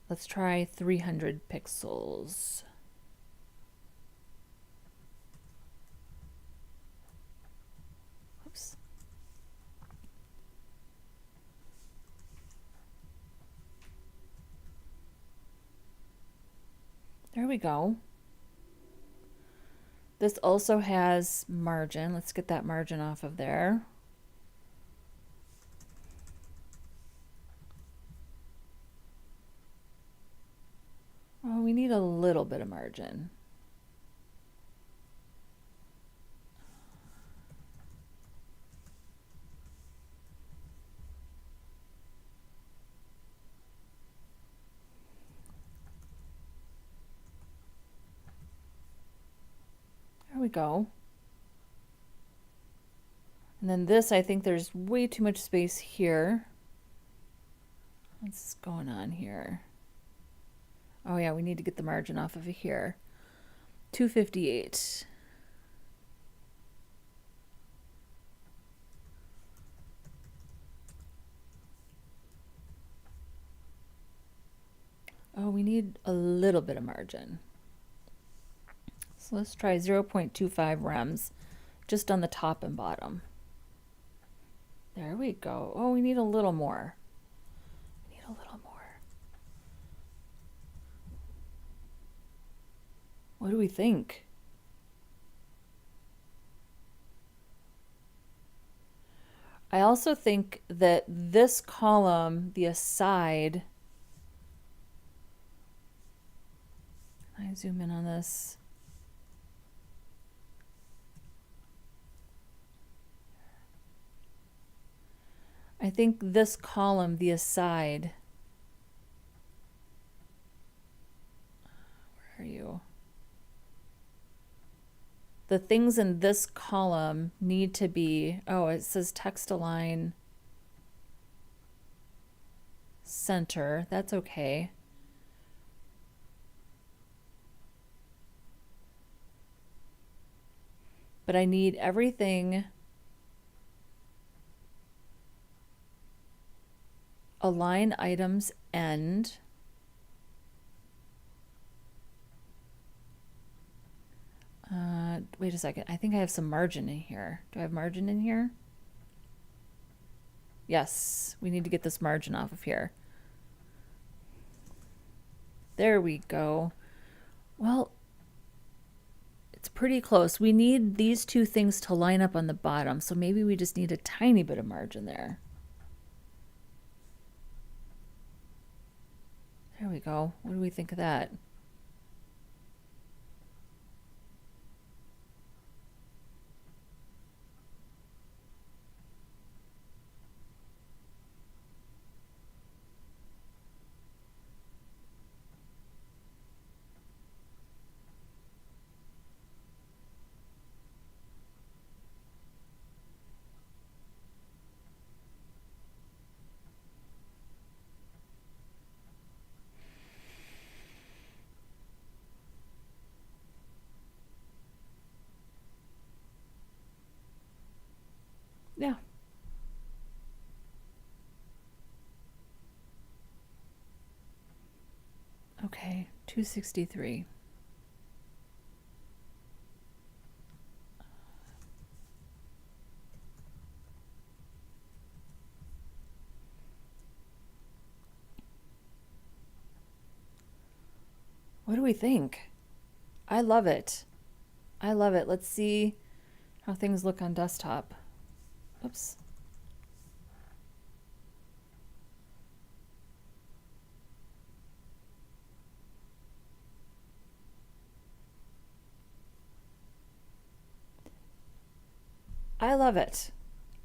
Let's try 300 pixels. Oops. There we go. This also has margin. Let's get that margin off of there. Oh, we need a little bit of margin. There we go. And then this, I think there's way too much space here. What's going on here? Oh yeah, we need to get the margin off of here. 258. Oh, we need a little bit of margin. So let's try 0.25 rems just on the top and bottom. There we go. Oh, we need a little more. We need a little more. What do we think? I also think that this column, the aside, I zoom in on this. I think this column, the aside, where are you? The things in this column need to be, oh, it says text align center. That's okay. But I need everything align items end. Wait a second. I think I have some margin in here. Do I have margin in here? Yes, we need to get this margin off of here. There we go. Well, it's pretty close. We need these two things to line up on the bottom, so maybe we just need a tiny bit of margin there. There we go. What do we think of that? Yeah. Okay, 263. What do we think? I love it. I love it. Let's see how things look on desktop. Oops. I love it.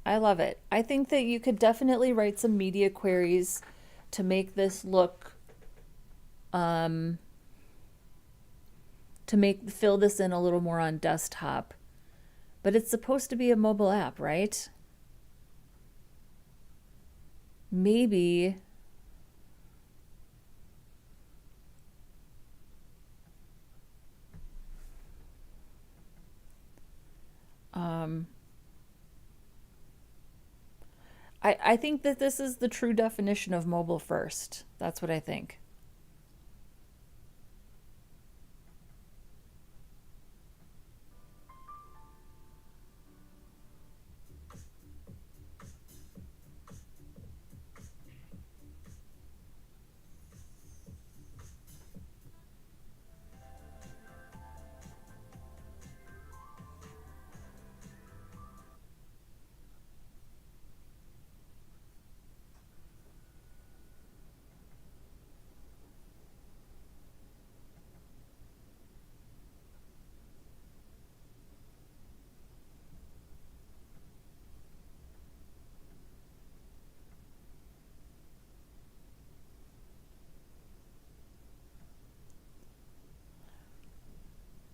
I love it. I think that you could definitely write some media queries to make this look, to fill this in a little more on desktop. But it's supposed to be a mobile app, right? Maybe I think that this is the true definition of mobile first. That's what I think.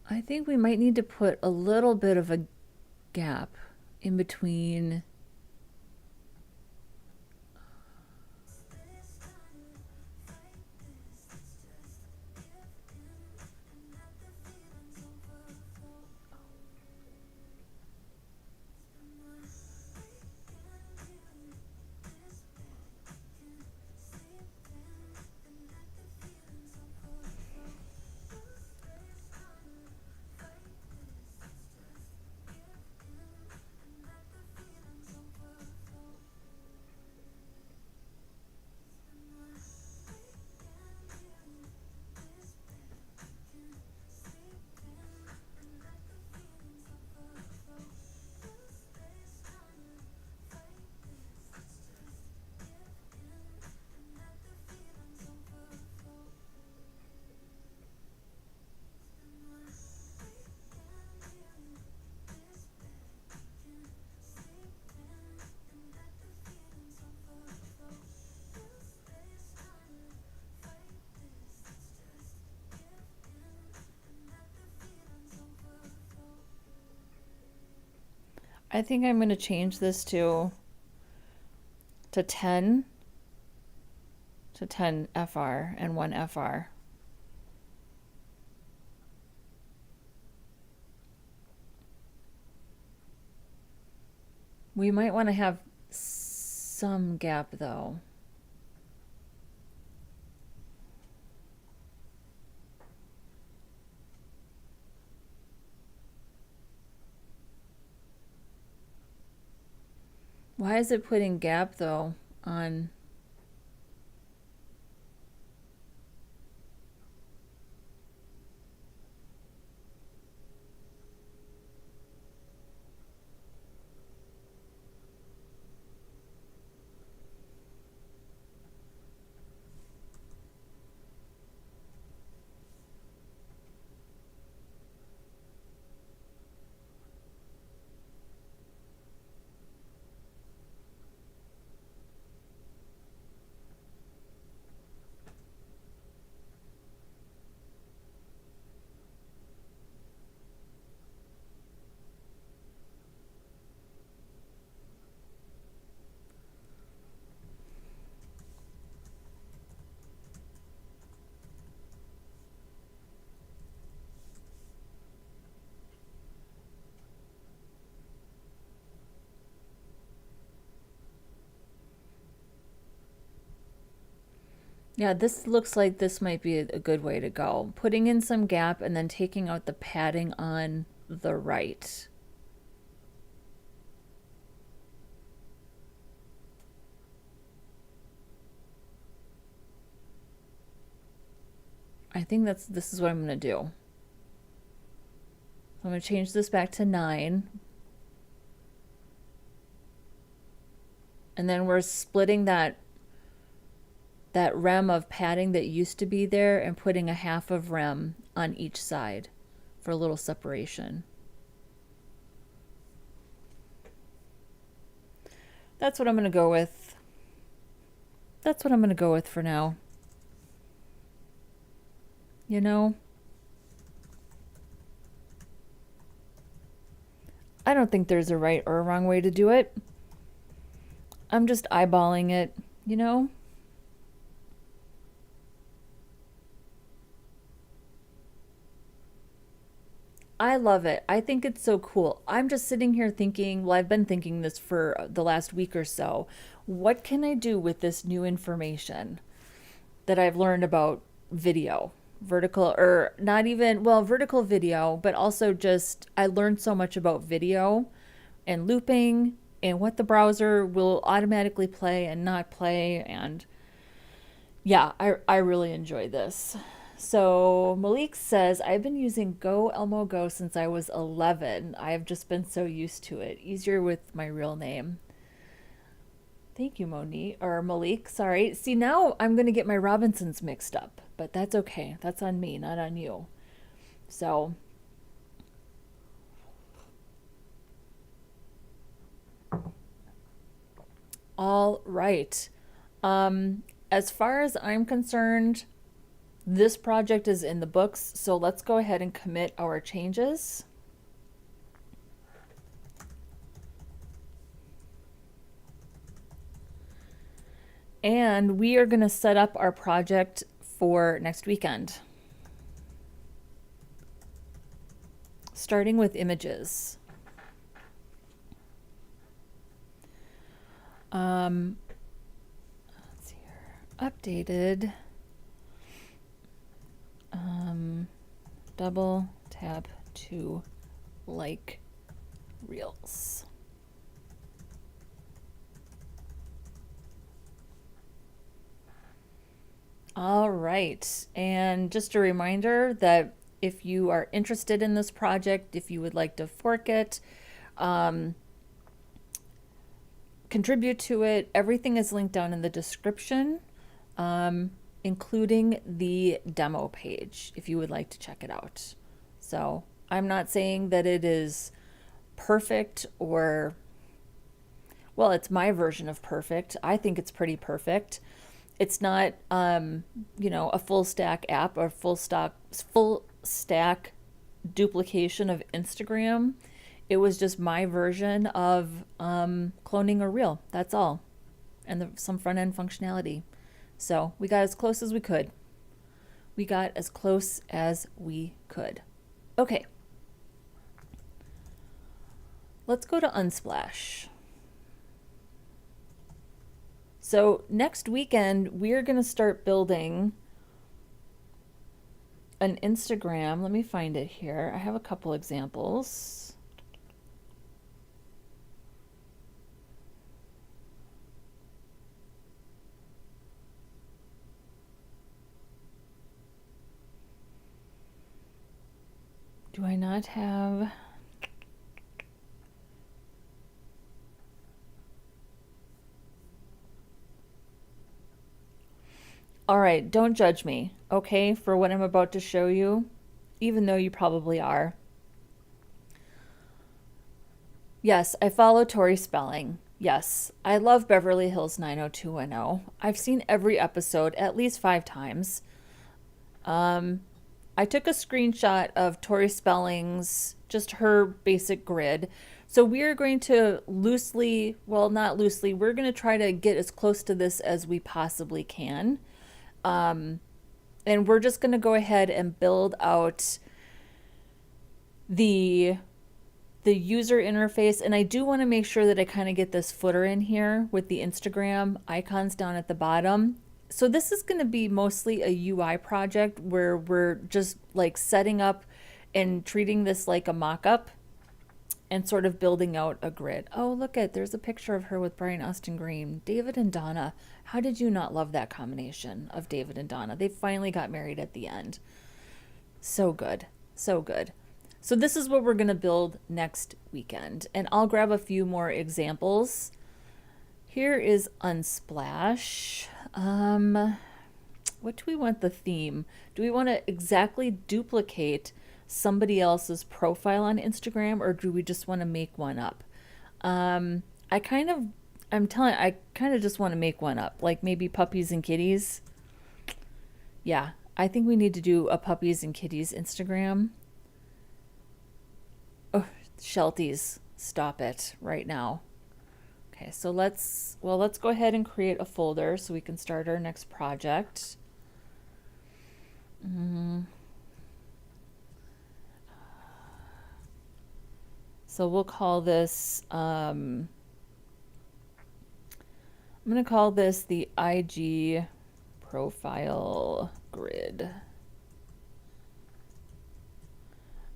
I think we might need to put a little bit of a gap in between. I think I'm going to change this to 10 FR and 1 FR. We might want to have some gap though. Why is it putting gap though on? Yeah, this looks like this might be a good way to go. Putting in some gap and then taking out the padding on the right. I think this is what I'm going to do. I'm going to change this back to 9. And then we're splitting that rem of padding that used to be there and putting a half of rem on each side for a little separation. That's what I'm going to go with. That's what I'm going to go with for now. You know, I don't think there's a right or a wrong way to do it. I'm just eyeballing it, you know? I love it. I think it's so cool. I'm just sitting here thinking, well, I've been thinking this for the last week or so. What can I do with this new information that I've learned about video? Vertical, or not even, well, vertical video, but also just I learned so much about video and looping and what the browser will automatically play and not play. And yeah, I really enjoy this. So Malik says, I've been using Go Elmo Go since I was 11. I've just been so used to it. Easier with my real name. Thank you, Monique, or Malik, sorry. See, now I'm going to get my Robinsons mixed up, but that's okay. That's on me, not on you. So, all right. As far as I'm concerned, this project is in the books, so let's go ahead and commit our changes. And we are going to set up our project for next weekend. Starting with images. Let's see here. Updated. Double tap to like reels. All right, and just a reminder that if you are interested in this project, if you would like to fork it, contribute to it, everything is linked down in the description, including the demo page if you would like to check it out. So I'm not saying that it is perfect or, well, it's my version of perfect. I think it's pretty perfect. It's not, you know, a full stack app or full stack duplication of Instagram. It was just my version of cloning a reel. That's all. And some front end functionality. So we got as close as we could. We got as close as we could. Okay. Let's go to Unsplash. So next weekend, we're going to start building an Instagram. Let me find it here. I have a couple examples. Do I not have... All right, don't judge me, okay, for what I'm about to show you, even though you probably are. Yes, I follow Tori Spelling. Yes, I love Beverly Hills 90210. I've seen every episode at least 5 times. I took a screenshot of Tori Spelling's, just her basic grid. So we are going to loosely, well, not loosely, we're going to try to get as close to this as we possibly can. And we're just going to go ahead and build out the user interface. And I do want to make sure that I kind of get this footer in here with the Instagram icons down at the bottom. So this is going to be mostly a UI project where we're just like setting up and treating this like a mock-up and sort of building out a grid. Oh, look at, there's a picture of her with Brian Austin Green. David and Donna. How did you not love that combination of David and Donna? They finally got married at the end. So good. So good. So this is what we're going to build next weekend. And I'll grab a few more examples. Here is Unsplash. What do we want the theme? Do we want to exactly duplicate somebody else's profile on Instagram, or do we just want to make one up? I kind of just want to make one up, like maybe puppies and kitties. Yeah, I think we need to do a puppies and kitties Instagram. Oh, Shelties, stop it right now. Okay, so let's go ahead and create a folder so we can start our next project. So we'll call this, I'm going to call this the IG profile grid.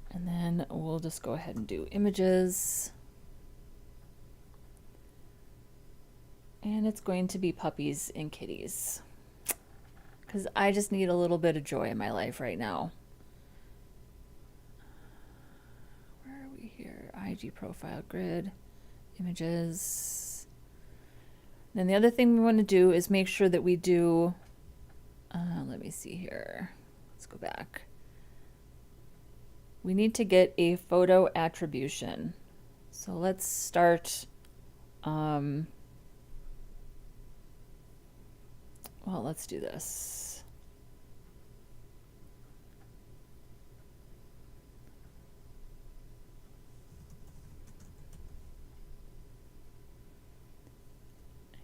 And then we'll just go ahead and do images. And it's going to be puppies and kitties, because I just need a little bit of joy in my life right now. Where are we here? IG profile grid, images. Then the other thing we want to do is make sure that we do, let me see here. Let's go back. We need to get a photo attribution. So let's start, well, let's do this.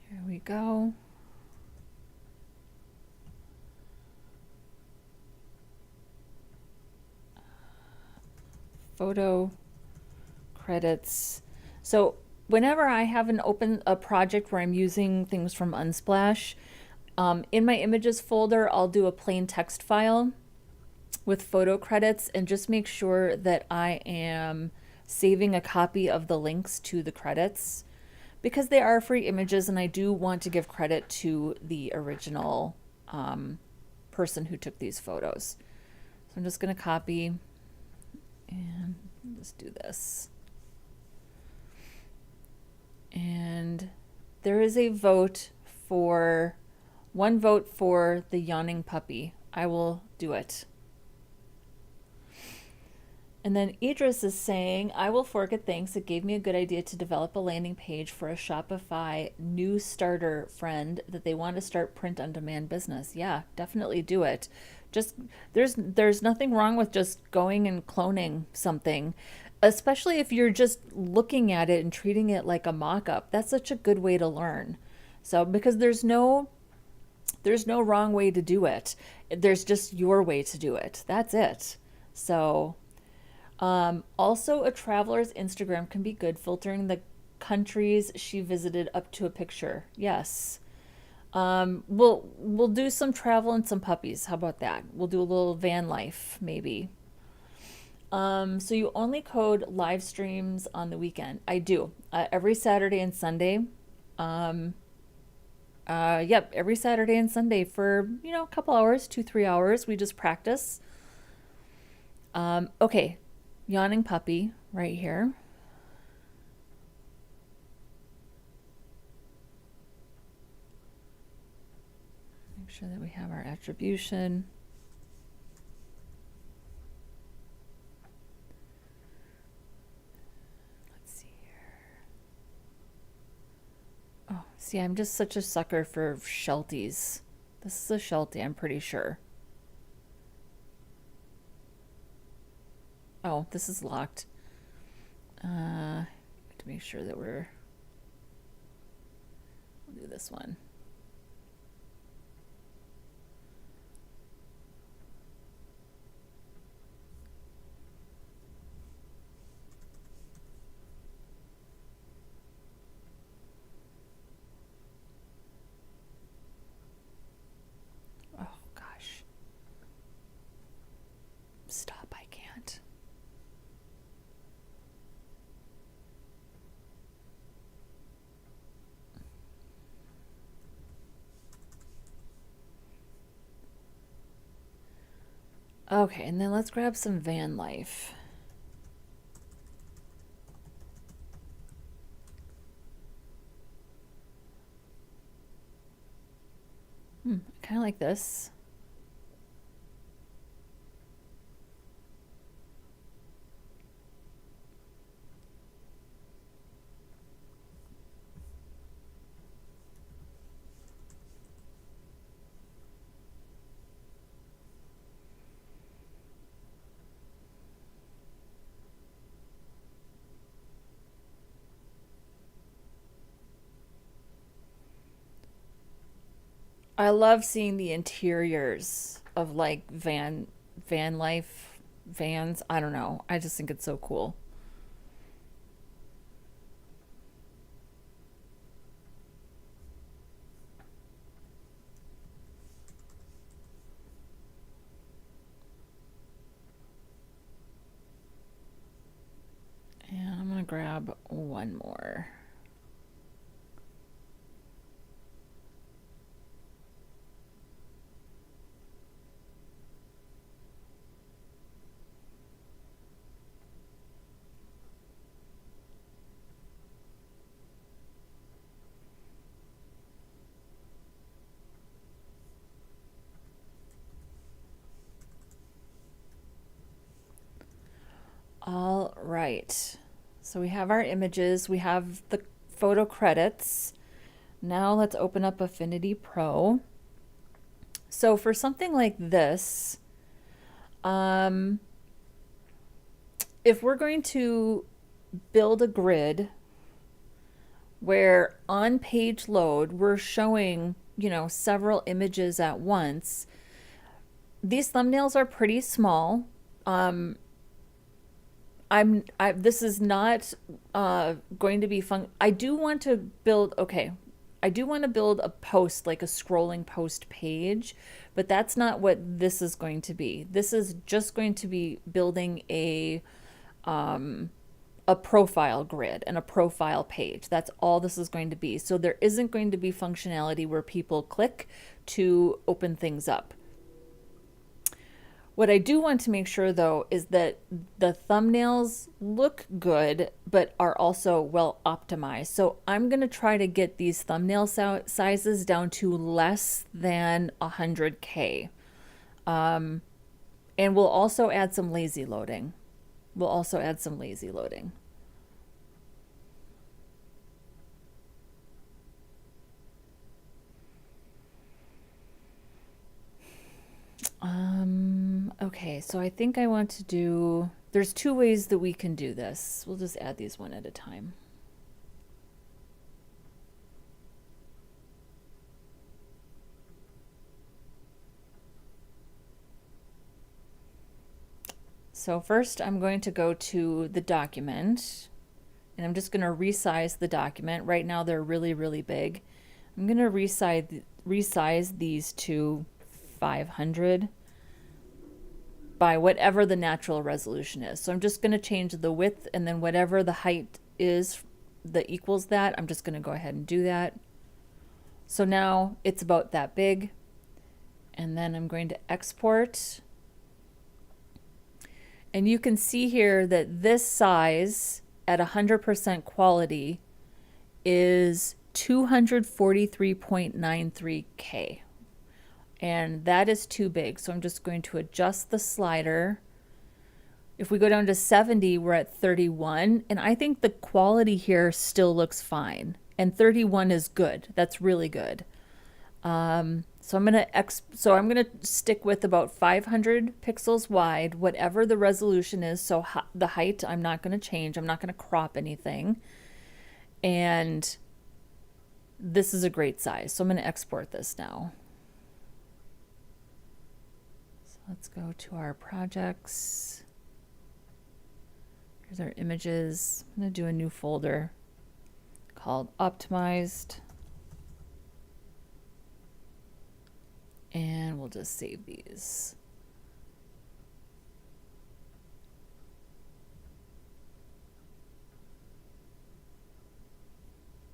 Here we go. Photo credits. So whenever I have a project where I'm using things from Unsplash, in my images folder, I'll do a plain text file with photo credits and just make sure that I am saving a copy of the links to the credits, because they are free images and I do want to give credit to the original person who took these photos. So I'm just going to copy and just do this. And there is a vote for, one vote for the yawning puppy. I will do it. And then Idris is saying, I will fork it, thanks. It gave me a good idea to develop a landing page for a Shopify new starter friend that they want to start print on demand business. Yeah, definitely do it. Just there's nothing wrong with just going and cloning something. especially if you're just looking at it and treating it like a mock-up. That's such a good way to learn. So because there's no wrong way to do it. There's just your way to do it. That's it. So also, a traveler's Instagram can be good, filtering the countries she visited up to a picture. Yes. We'll do some travel and some puppies. How about that? We'll do a little van life, maybe. So you only code live streams on the weekend. I do. Every Saturday and Sunday. Yep, every Saturday and Sunday for, a couple hours, 2, 3 hours. We just practice. Okay, yawning puppy right here. Make sure that we have our attribution. Let's see here. Oh, see, I'm just such a sucker for shelties. This is a sheltie, I'm pretty sure. Oh, this is locked. To make sure that we'll do this one. Oh gosh. Stop, I can't. Okay, and then let's grab some van life. I kind of like this. I love seeing the interiors of like van life vans. I don't know. I just think it's so cool. And I'm gonna grab one more. All right. So we have our images, we have the photo credits. Now let's open up Affinity Pro. So for something like this, if we're going to build a grid where on page load we're showing, several images at once, these thumbnails are pretty small. This is not going to be fun. I do want to build a post, like a scrolling post page, but that's not what this is going to be. This is just going to be building a profile grid and a profile page. That's all this is going to be. So there isn't going to be functionality where people click to open things up. What I do want to make sure, though, is that the thumbnails look good, but are also well optimized. So I'm going to try to get these thumbnail sizes down to less than 100K. And we'll also add some lazy loading. Okay, so I think I want to do, there's two ways that we can do this. We'll just add these one at a time. So first I'm going to go to the document and I'm just going to resize the document. Right now they're really, really big. I'm going to resize these to 500 by whatever the natural resolution is. So I'm just going to change the width, and then whatever the height is that equals that, I'm just going to go ahead and do that. So now it's about that big. And then I'm going to export. And you can see here that this size at 100% quality is 243.93K. And that is too big. So I'm just going to adjust the slider. If we go down to 70, we're at 31. And I think the quality here still looks fine. And 31 is good. That's really good. So I'm gonna stick with about 500 pixels wide, whatever the resolution is. So the height I'm not gonna change. I'm not gonna crop anything. And this is a great size. So I'm gonna export this now. So let's go to our projects. Here's our images. I'm gonna do a new folder called Optimized. And we'll just save these.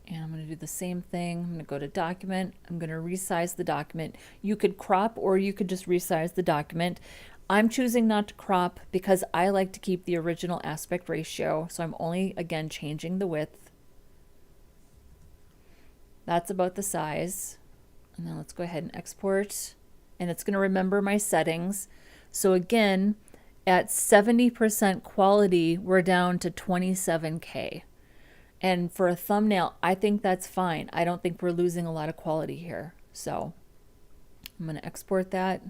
And I'm going to do the same thing. I'm going to go to document. I'm going to resize the document. You could crop or you could just resize the document. I'm choosing not to crop because I like to keep the original aspect ratio. So I'm only, again, changing the width. That's about the size. And then let's go ahead and export. And it's going to remember my settings. So again, at 70% quality, we're down to 27K. And for a thumbnail, I think that's fine. I don't think we're losing a lot of quality here. So I'm going to export that.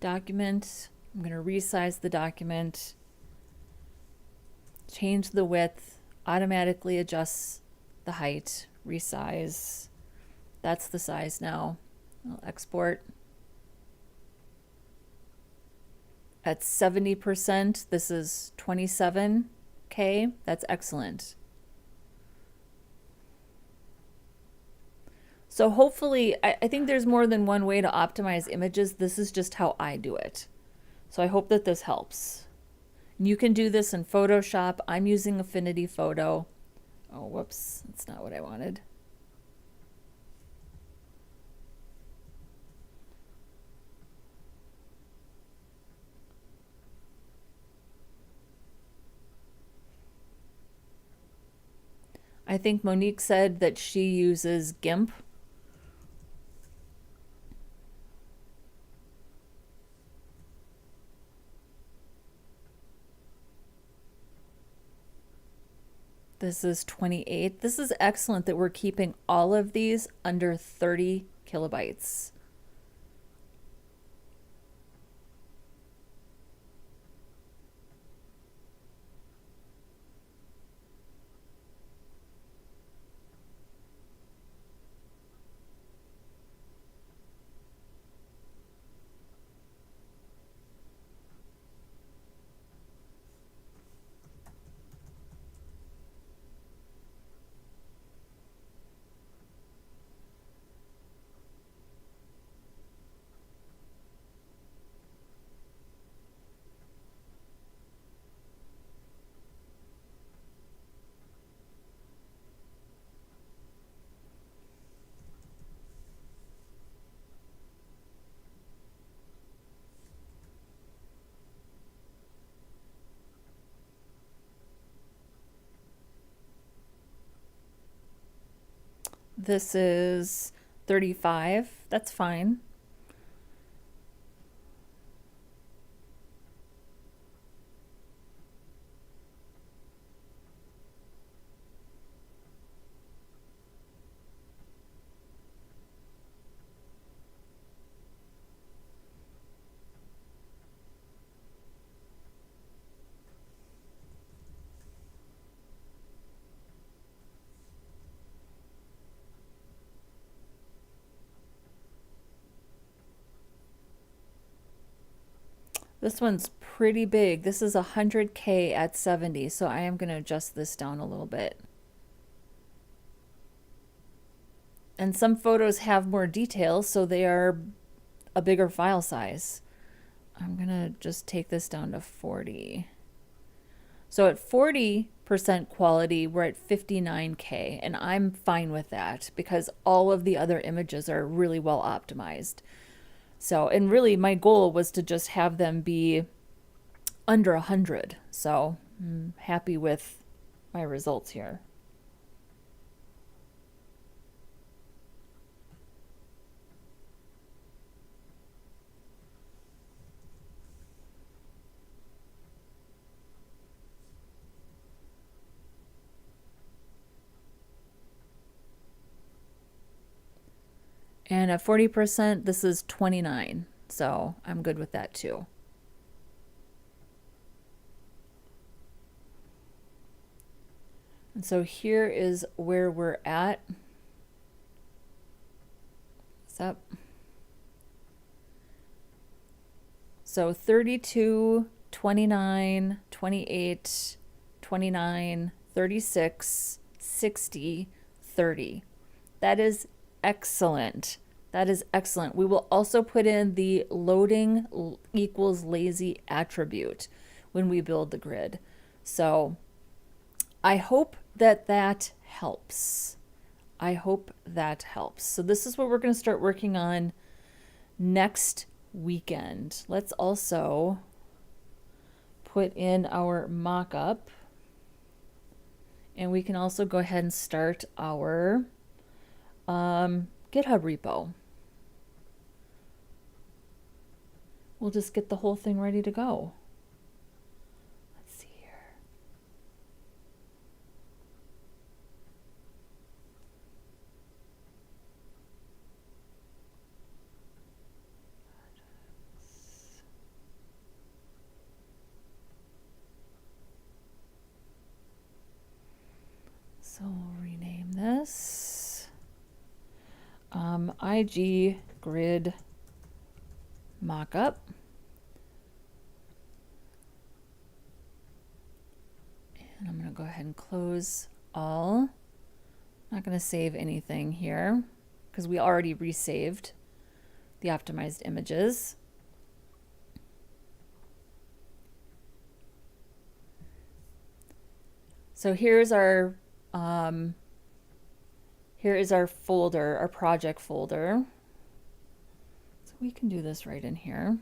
Document. I'm going to resize the document. Change the width, automatically adjusts the height, resize. That's the size now. I'll export. At 70%, this is 27K. That's excellent. So hopefully, I think there's more than one way to optimize images. This is just how I do it. So I hope that this helps. You can do this in Photoshop. I'm using Affinity Photo. Oh, whoops, that's not what I wanted. I think Monique said that she uses GIMP. This is 28. This is excellent that we're keeping all of these under 30 kilobytes. This is 35. That's fine. This one's pretty big. This is 100K at 70, so I am going to adjust this down a little bit. And some photos have more details, so they are a bigger file size. I'm going to just take this down to 40. So at 40% quality, we're at 59K, and I'm fine with that because all of the other images are really well optimized. So, and really my goal was to just have them be under 100. So I'm happy with my results here. And at 40%, this is 29. So I'm good with that too. And so here is where we're at. What's up? So 32, 29, 28, 29, 36, 60, 30. That is excellent. That is excellent. We will also put in the loading equals lazy attribute when we build the grid. So I hope that that helps. I hope that helps. So this is what we're going to start working on next weekend. Let's also put in our mock-up, and we can also go ahead and start our GitHub repo. We'll just get the whole thing ready to go. Let's see here. So we'll rename this IG grid mockup. And I'm going to go ahead and close all. I'm not going to save anything here because we already resaved the optimized images. So here's our here is our folder, our project folder. So we can do this right in here.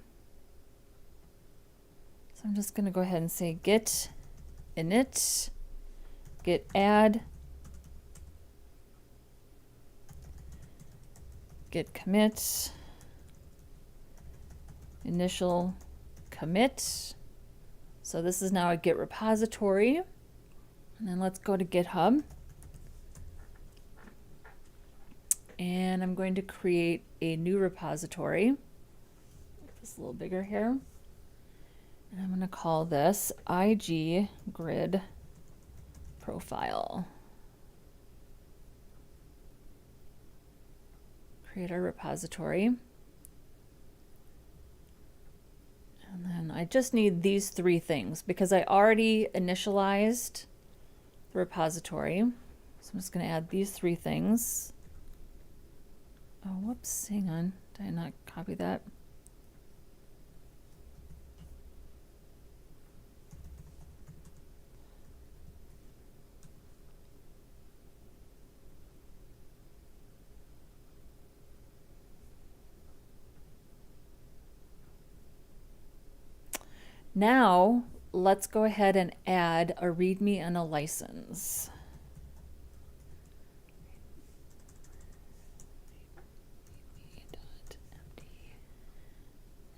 So I'm just going to go ahead and say git init, git add, git commit, initial commit. So this is now a Git repository. And then let's go to GitHub. And I'm going to create a new repository. Make this a little bigger here. And I'm going to call this IG grid profile. Create our repository. And then I just need these three things because I already initialized the repository. So I'm just going to add these three things. Oh, whoops, hang on. Did I not copy that? Now, let's go ahead and add a README and a license.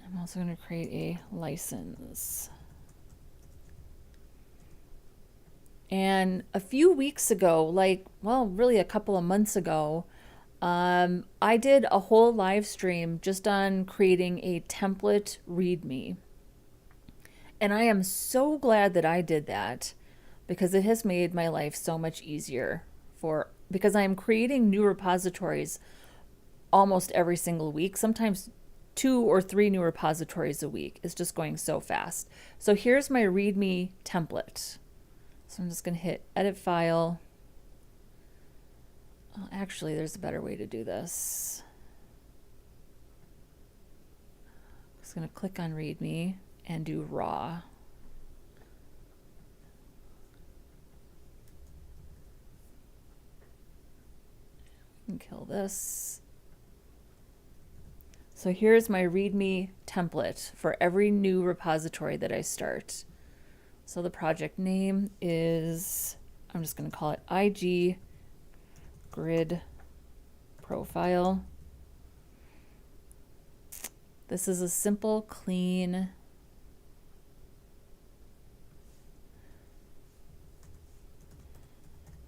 I'm also going to create a license. And a few weeks ago, really a couple of months ago, I did a whole live stream just on creating a template README. And I am so glad that I did that because it has made my life so much easier because I am creating new repositories almost every single week, sometimes 2 or 3 new repositories a week. It's just going so fast. So here's my README template. So I'm just going to hit Edit File. Oh, actually, there's a better way to do this. I'm just going to click on README and do Raw. And kill this. So here's my README template for every new repository that I start. So the project name is, I'm just going to call it IG Grid Profile. This is a simple, clean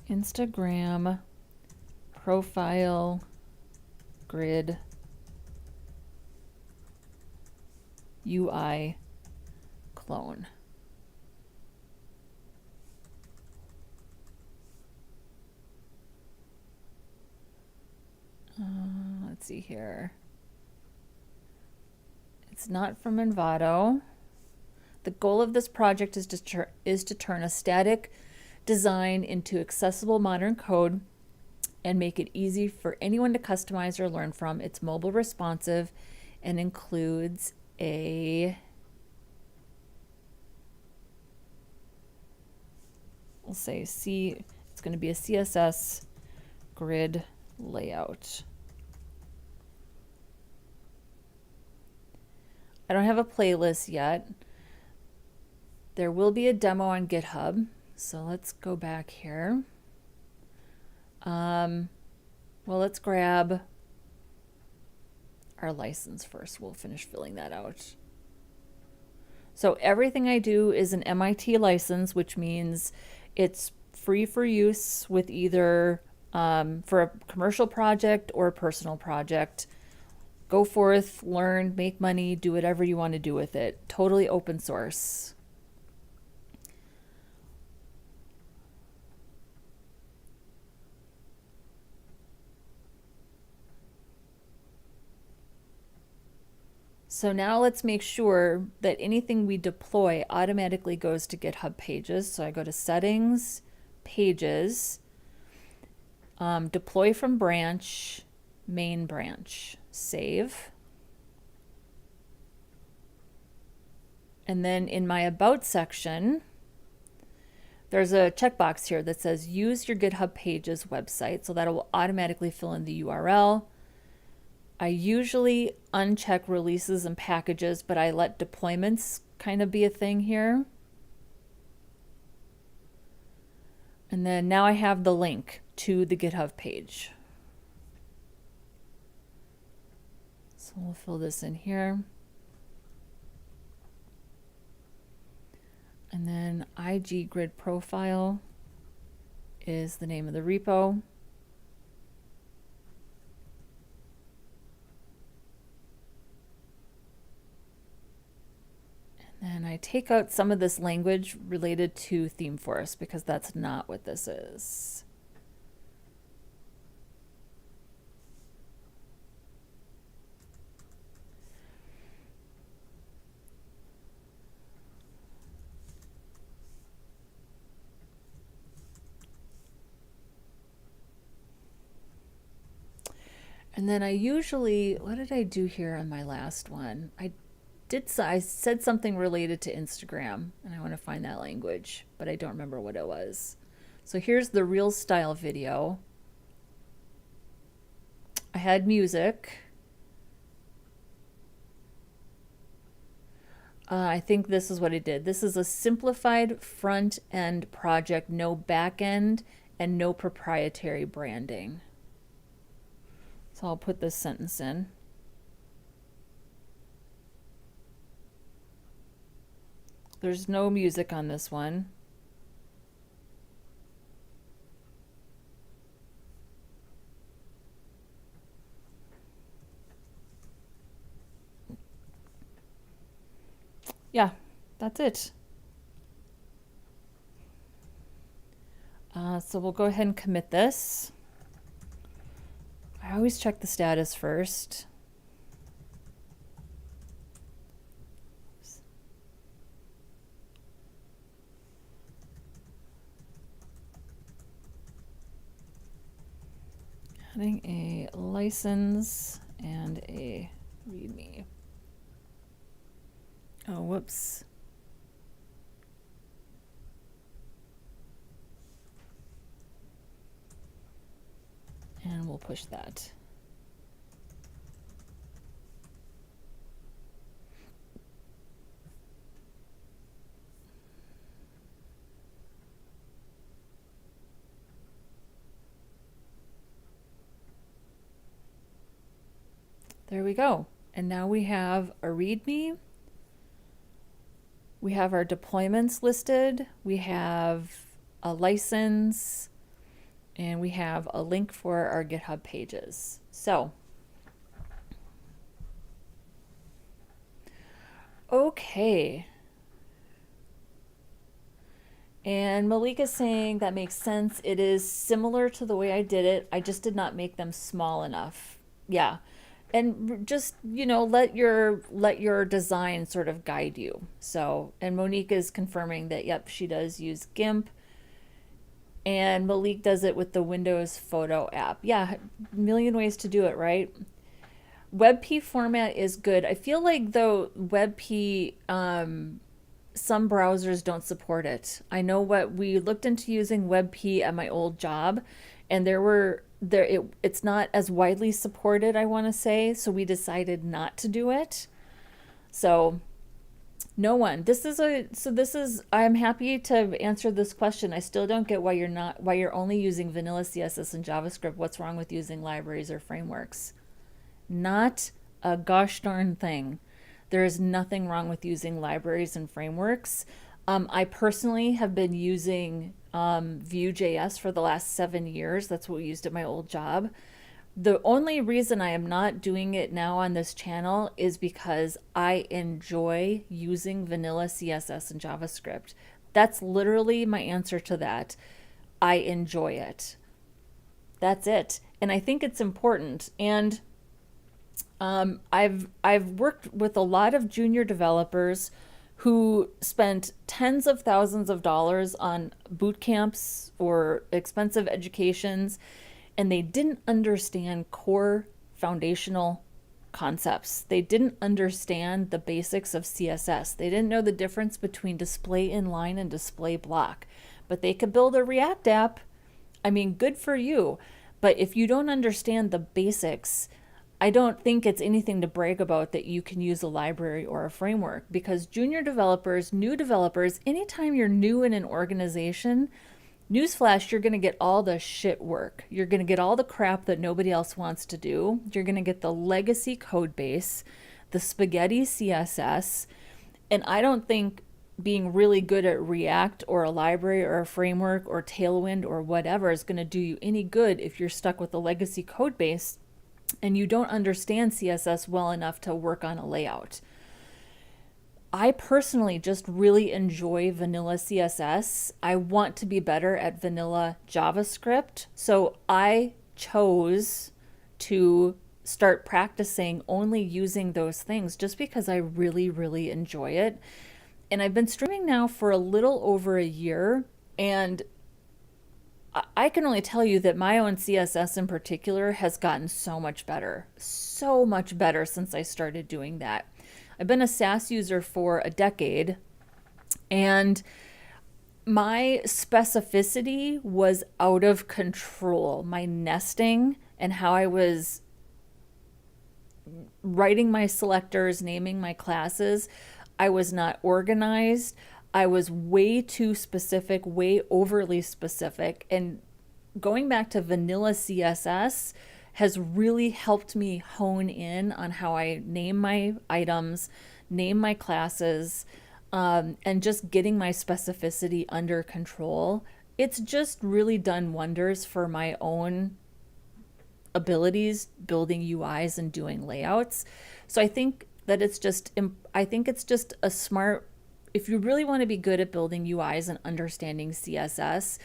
Instagram profile grid UI clone. Let's see here. It's not from Envato. The goal of this project is to turn a static design into accessible modern code and make it easy for anyone to customize or learn from. It's mobile responsive and includes a, we'll say it's going to be a CSS grid layout. I don't have a playlist yet. There will be a demo on GitHub. So let's go back here. Well, let's grab our license first. We'll finish filling that out. So everything I do is an MIT license, which means it's free for use with either for a commercial project or a personal project. Go forth, learn, make money, do whatever you want to do with it. Totally open source. So now let's make sure that anything we deploy automatically goes to GitHub Pages. So I go to Settings, Pages, Deploy from Branch, Main Branch, Save. And then in my About section, there's a checkbox here that says Use your GitHub Pages website. So that will automatically fill in the URL. I usually uncheck releases and packages, but I let deployments kind of be a thing here. And then now I have the link to the GitHub page. So we'll fill this in here. And then IG Grid Profile is the name of the repo. And I take out some of this language related to ThemeForest because that's not what this is. And then I usually, what did I do here on my last one? I said something related to Instagram, and I want to find that language, but I don't remember what it was. So here's the real style video. I had music. I think this is what I did. This is a simplified front end project, no back end and no proprietary branding. So I'll put this sentence in. There's no music on this one. Yeah, that's it. So we'll go ahead and commit this. I always check the status first. putting a license and a readme. Oh, whoops. And we'll push that. There we go. And now we have a README. We have our deployments listed. We have a license, and we have a link for our GitHub pages. So, okay. And Malik is saying that makes sense. It is similar to the way I did it. I just did not make them small enough. Yeah. And just, you know, let your design sort of guide you. So, and Monique is confirming that, yep, she does use GIMP. And Malik does it with the Windows Photo app. Yeah, a million ways to do it, right? WebP format is good. I feel like, though, WebP, some browsers don't support it. I know what we looked into using WebP at my old job, and it's not as widely supported, I want to say, so we decided not to do it. So no one. I'm happy to answer this question. I still don't get why you're only using vanilla CSS and JavaScript. What's wrong with using libraries or frameworks? Not a gosh darn thing. There is nothing wrong with using libraries and frameworks. I personally have been using Vue.js for the last 7 years. That's what we used at my old job. The only reason I am not doing it now on this channel is because I enjoy using vanilla CSS and JavaScript. That's literally my answer to that. I enjoy it. That's it. And I think it's important. And I've worked with a lot of junior developers who spent tens of thousands of dollars on boot camps or expensive educations, and they didn't understand core foundational concepts. They didn't understand the basics of CSS. They didn't know the difference between display inline and display block, but they could build a React app. I mean, good for you. But if you don't understand the basics, I don't think it's anything to brag about that you can use a library or a framework, because junior developers, new developers, anytime you're new in an organization, newsflash, you're going to get all the shit work. You're going to get all the crap that nobody else wants to do. You're going to get the legacy code base, the spaghetti CSS. And I don't think being really good at React or a library or a framework or Tailwind or whatever is going to do you any good if you're stuck with a legacy code base and you don't understand CSS well enough to work on a layout. I personally just really enjoy vanilla CSS. I want to be better at vanilla JavaScript. So I chose to start practicing only using those things just because I really, really enjoy it. And I've been streaming now for a little over a year, and I can only tell you that my own CSS in particular has gotten so much better since I started doing that. I've been a Sass user for a decade, and my specificity was out of control. My nesting and how I was writing my selectors, naming my classes, I was not organized. I was way too specific, way overly specific. And going back to vanilla CSS has really helped me hone in on how I name my items, name my classes, and just getting my specificity under control. It's just really done wonders for my own abilities building UIs and doing layouts. So I think that it's just a smart, if you really want to be good at building UIs and understanding CSS,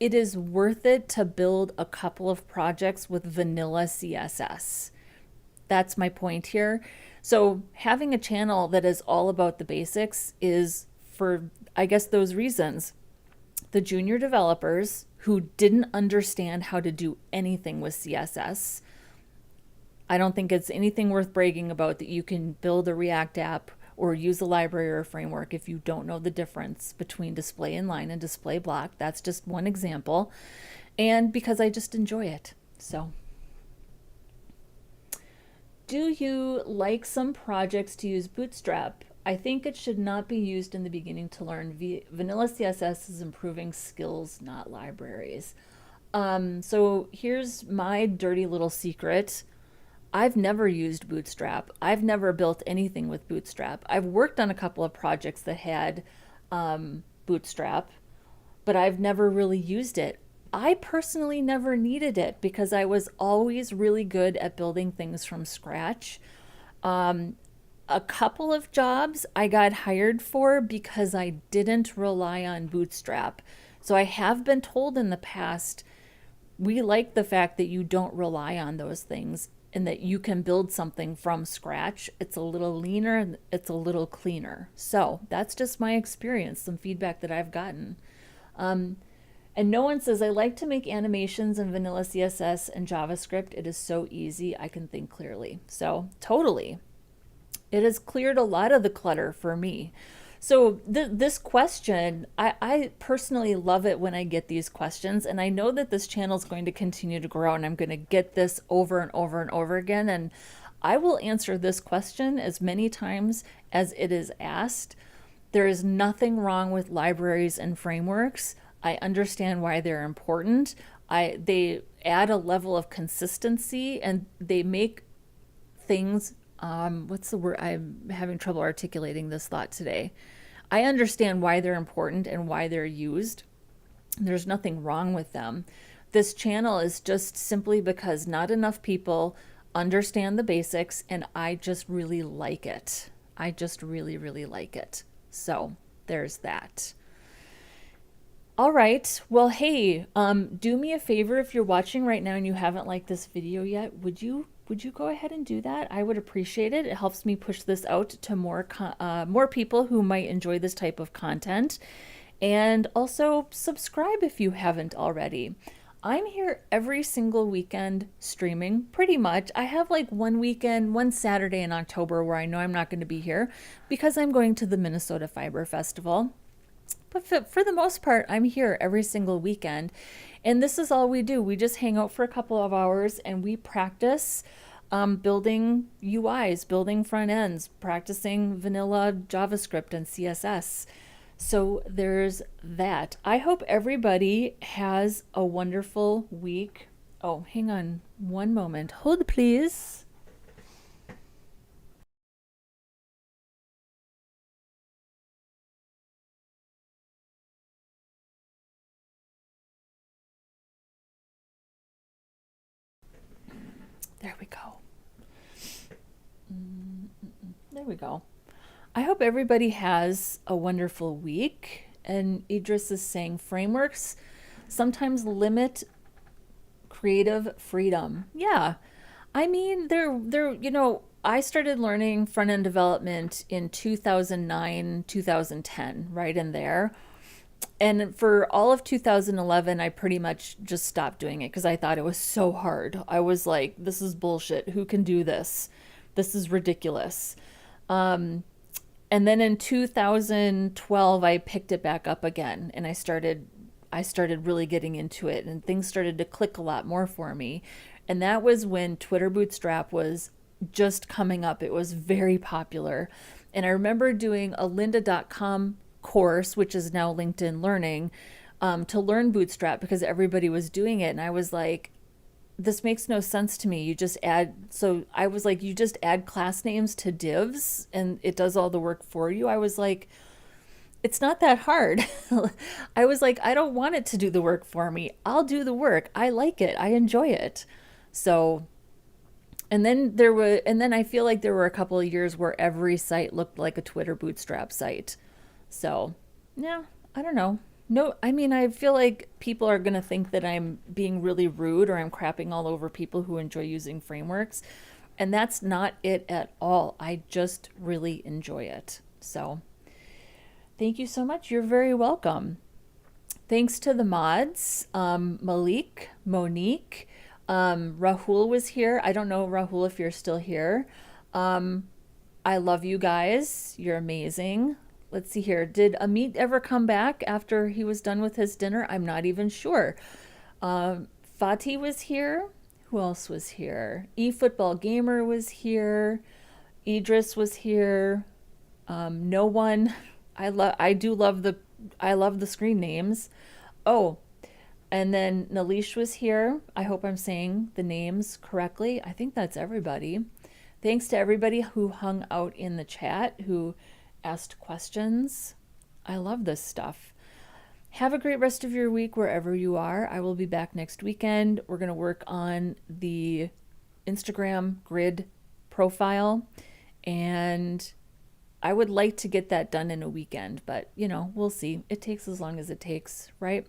it is worth it to build a couple of projects with vanilla CSS. That's my point here. So having a channel that is all about the basics is for, I guess, those reasons. The junior developers who didn't understand how to do anything with CSS. I don't think it's anything worth bragging about that you can build a React app or use a library or a framework if you don't know the difference between display inline and display block. That's just one example. And because I just enjoy it. So, do you like some projects to use Bootstrap? I think it should not be used in the beginning to learn. Vanilla CSS is improving skills, not libraries. So here's my dirty little secret. I've never used Bootstrap. I've never built anything with Bootstrap. I've worked on a couple of projects that had Bootstrap, but I've never really used it. I personally never needed it because I was always really good at building things from scratch. A couple of jobs I got hired for because I didn't rely on Bootstrap. So I have been told in the past, we like the fact that you don't rely on those things and that you can build something from scratch. It's a little leaner and it's a little cleaner. So that's just my experience, some feedback that I've gotten. And no one says, I like to make animations in vanilla CSS and JavaScript. It is so easy. I can think clearly. So totally. It has cleared a lot of the clutter for me. So this question, I personally love it when I get these questions, and I know that this channel is going to continue to grow, and I'm going to get this over and over and over again, and I will answer this question as many times as it is asked. There is nothing wrong with libraries and frameworks. I understand why they're important. They add a level of consistency, and they make things what's the word? I'm having trouble articulating this thought today. I understand why they're important and why they're used. There's nothing wrong with them. This channel is just simply because not enough people understand the basics, and I just really like it. I just really, really like it. So there's that. All right. Well, hey, do me a favor if you're watching right now and you haven't liked this video yet. Would you go ahead and do that? I would appreciate it. It helps me push this out to more people who might enjoy this type of content. And also subscribe if you haven't already. I'm here every single weekend streaming, pretty much. I have like one Saturday in October where I know I'm not going to be here because I'm going to the Minnesota Fiber Festival. But for the most part, I'm here every single weekend. And this is all we do. We just hang out for a couple of hours and we practice building UIs, building front ends, practicing vanilla JavaScript and CSS. So there's that. I hope everybody has a wonderful week. Oh, hang on one moment. Hold, please. There we go. There we go. I hope everybody has a wonderful week. And Idris is saying frameworks sometimes limit creative freedom. Yeah. I mean, I started learning front-end development in 2009, 2010, right in there. And for all of 2011, I pretty much just stopped doing it because I thought it was so hard. I was like, this is bullshit. Who can do this? This is ridiculous. And then in 2012, I picked it back up again and I started really getting into it and things started to click a lot more for me. And that was when Twitter Bootstrap was just coming up. It was very popular. And I remember doing a lynda.com course, which is now LinkedIn Learning, to learn Bootstrap because everybody was doing it. And I was like, this makes no sense to me. You just add class names to divs and it does all the work for you. I was like, it's not that hard. I was like, I don't want it to do the work for me. I'll do the work. I like it. I enjoy it. So, and then I feel like there were a couple of years where every site looked like a Twitter Bootstrap site. So, yeah, I don't know. No, I mean, I feel like people are going to think that I'm being really rude or I'm crapping all over people who enjoy using frameworks. And that's not it at all. I just really enjoy it. So, thank you so much. You're very welcome. Thanks to the mods, Malik, Monique, Rahul was here. I don't know, Rahul, if you're still here. I love you guys. You're amazing. Let's see here. Did Amit ever come back after he was done with his dinner? I'm not even sure. Fatih was here. Who else was here? eFootball Gamer was here. Idris was here. No one. I love the screen names. Oh, and then Nalish was here. I hope I'm saying the names correctly. I think that's everybody. Thanks to everybody who hung out in the chat, who asked questions. I love this stuff. Have a great rest of your week wherever you are. I will be back next weekend. We're going to work on the Instagram grid profile, and I would like to get that done in a weekend, but we'll see. It takes as long as it takes, right?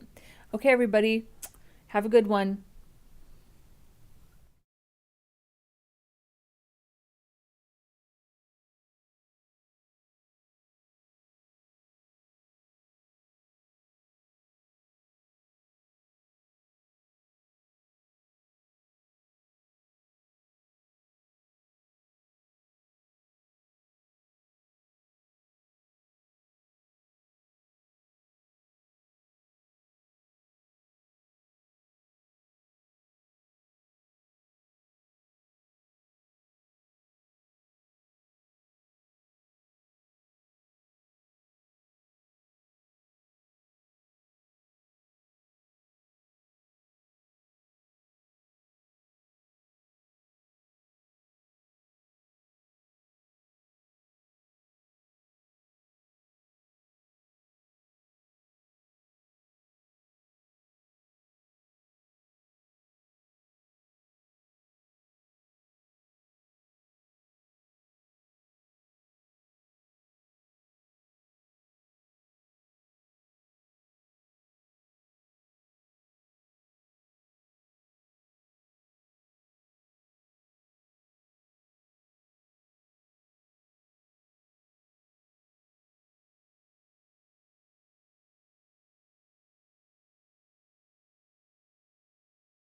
Okay, everybody, have a good one.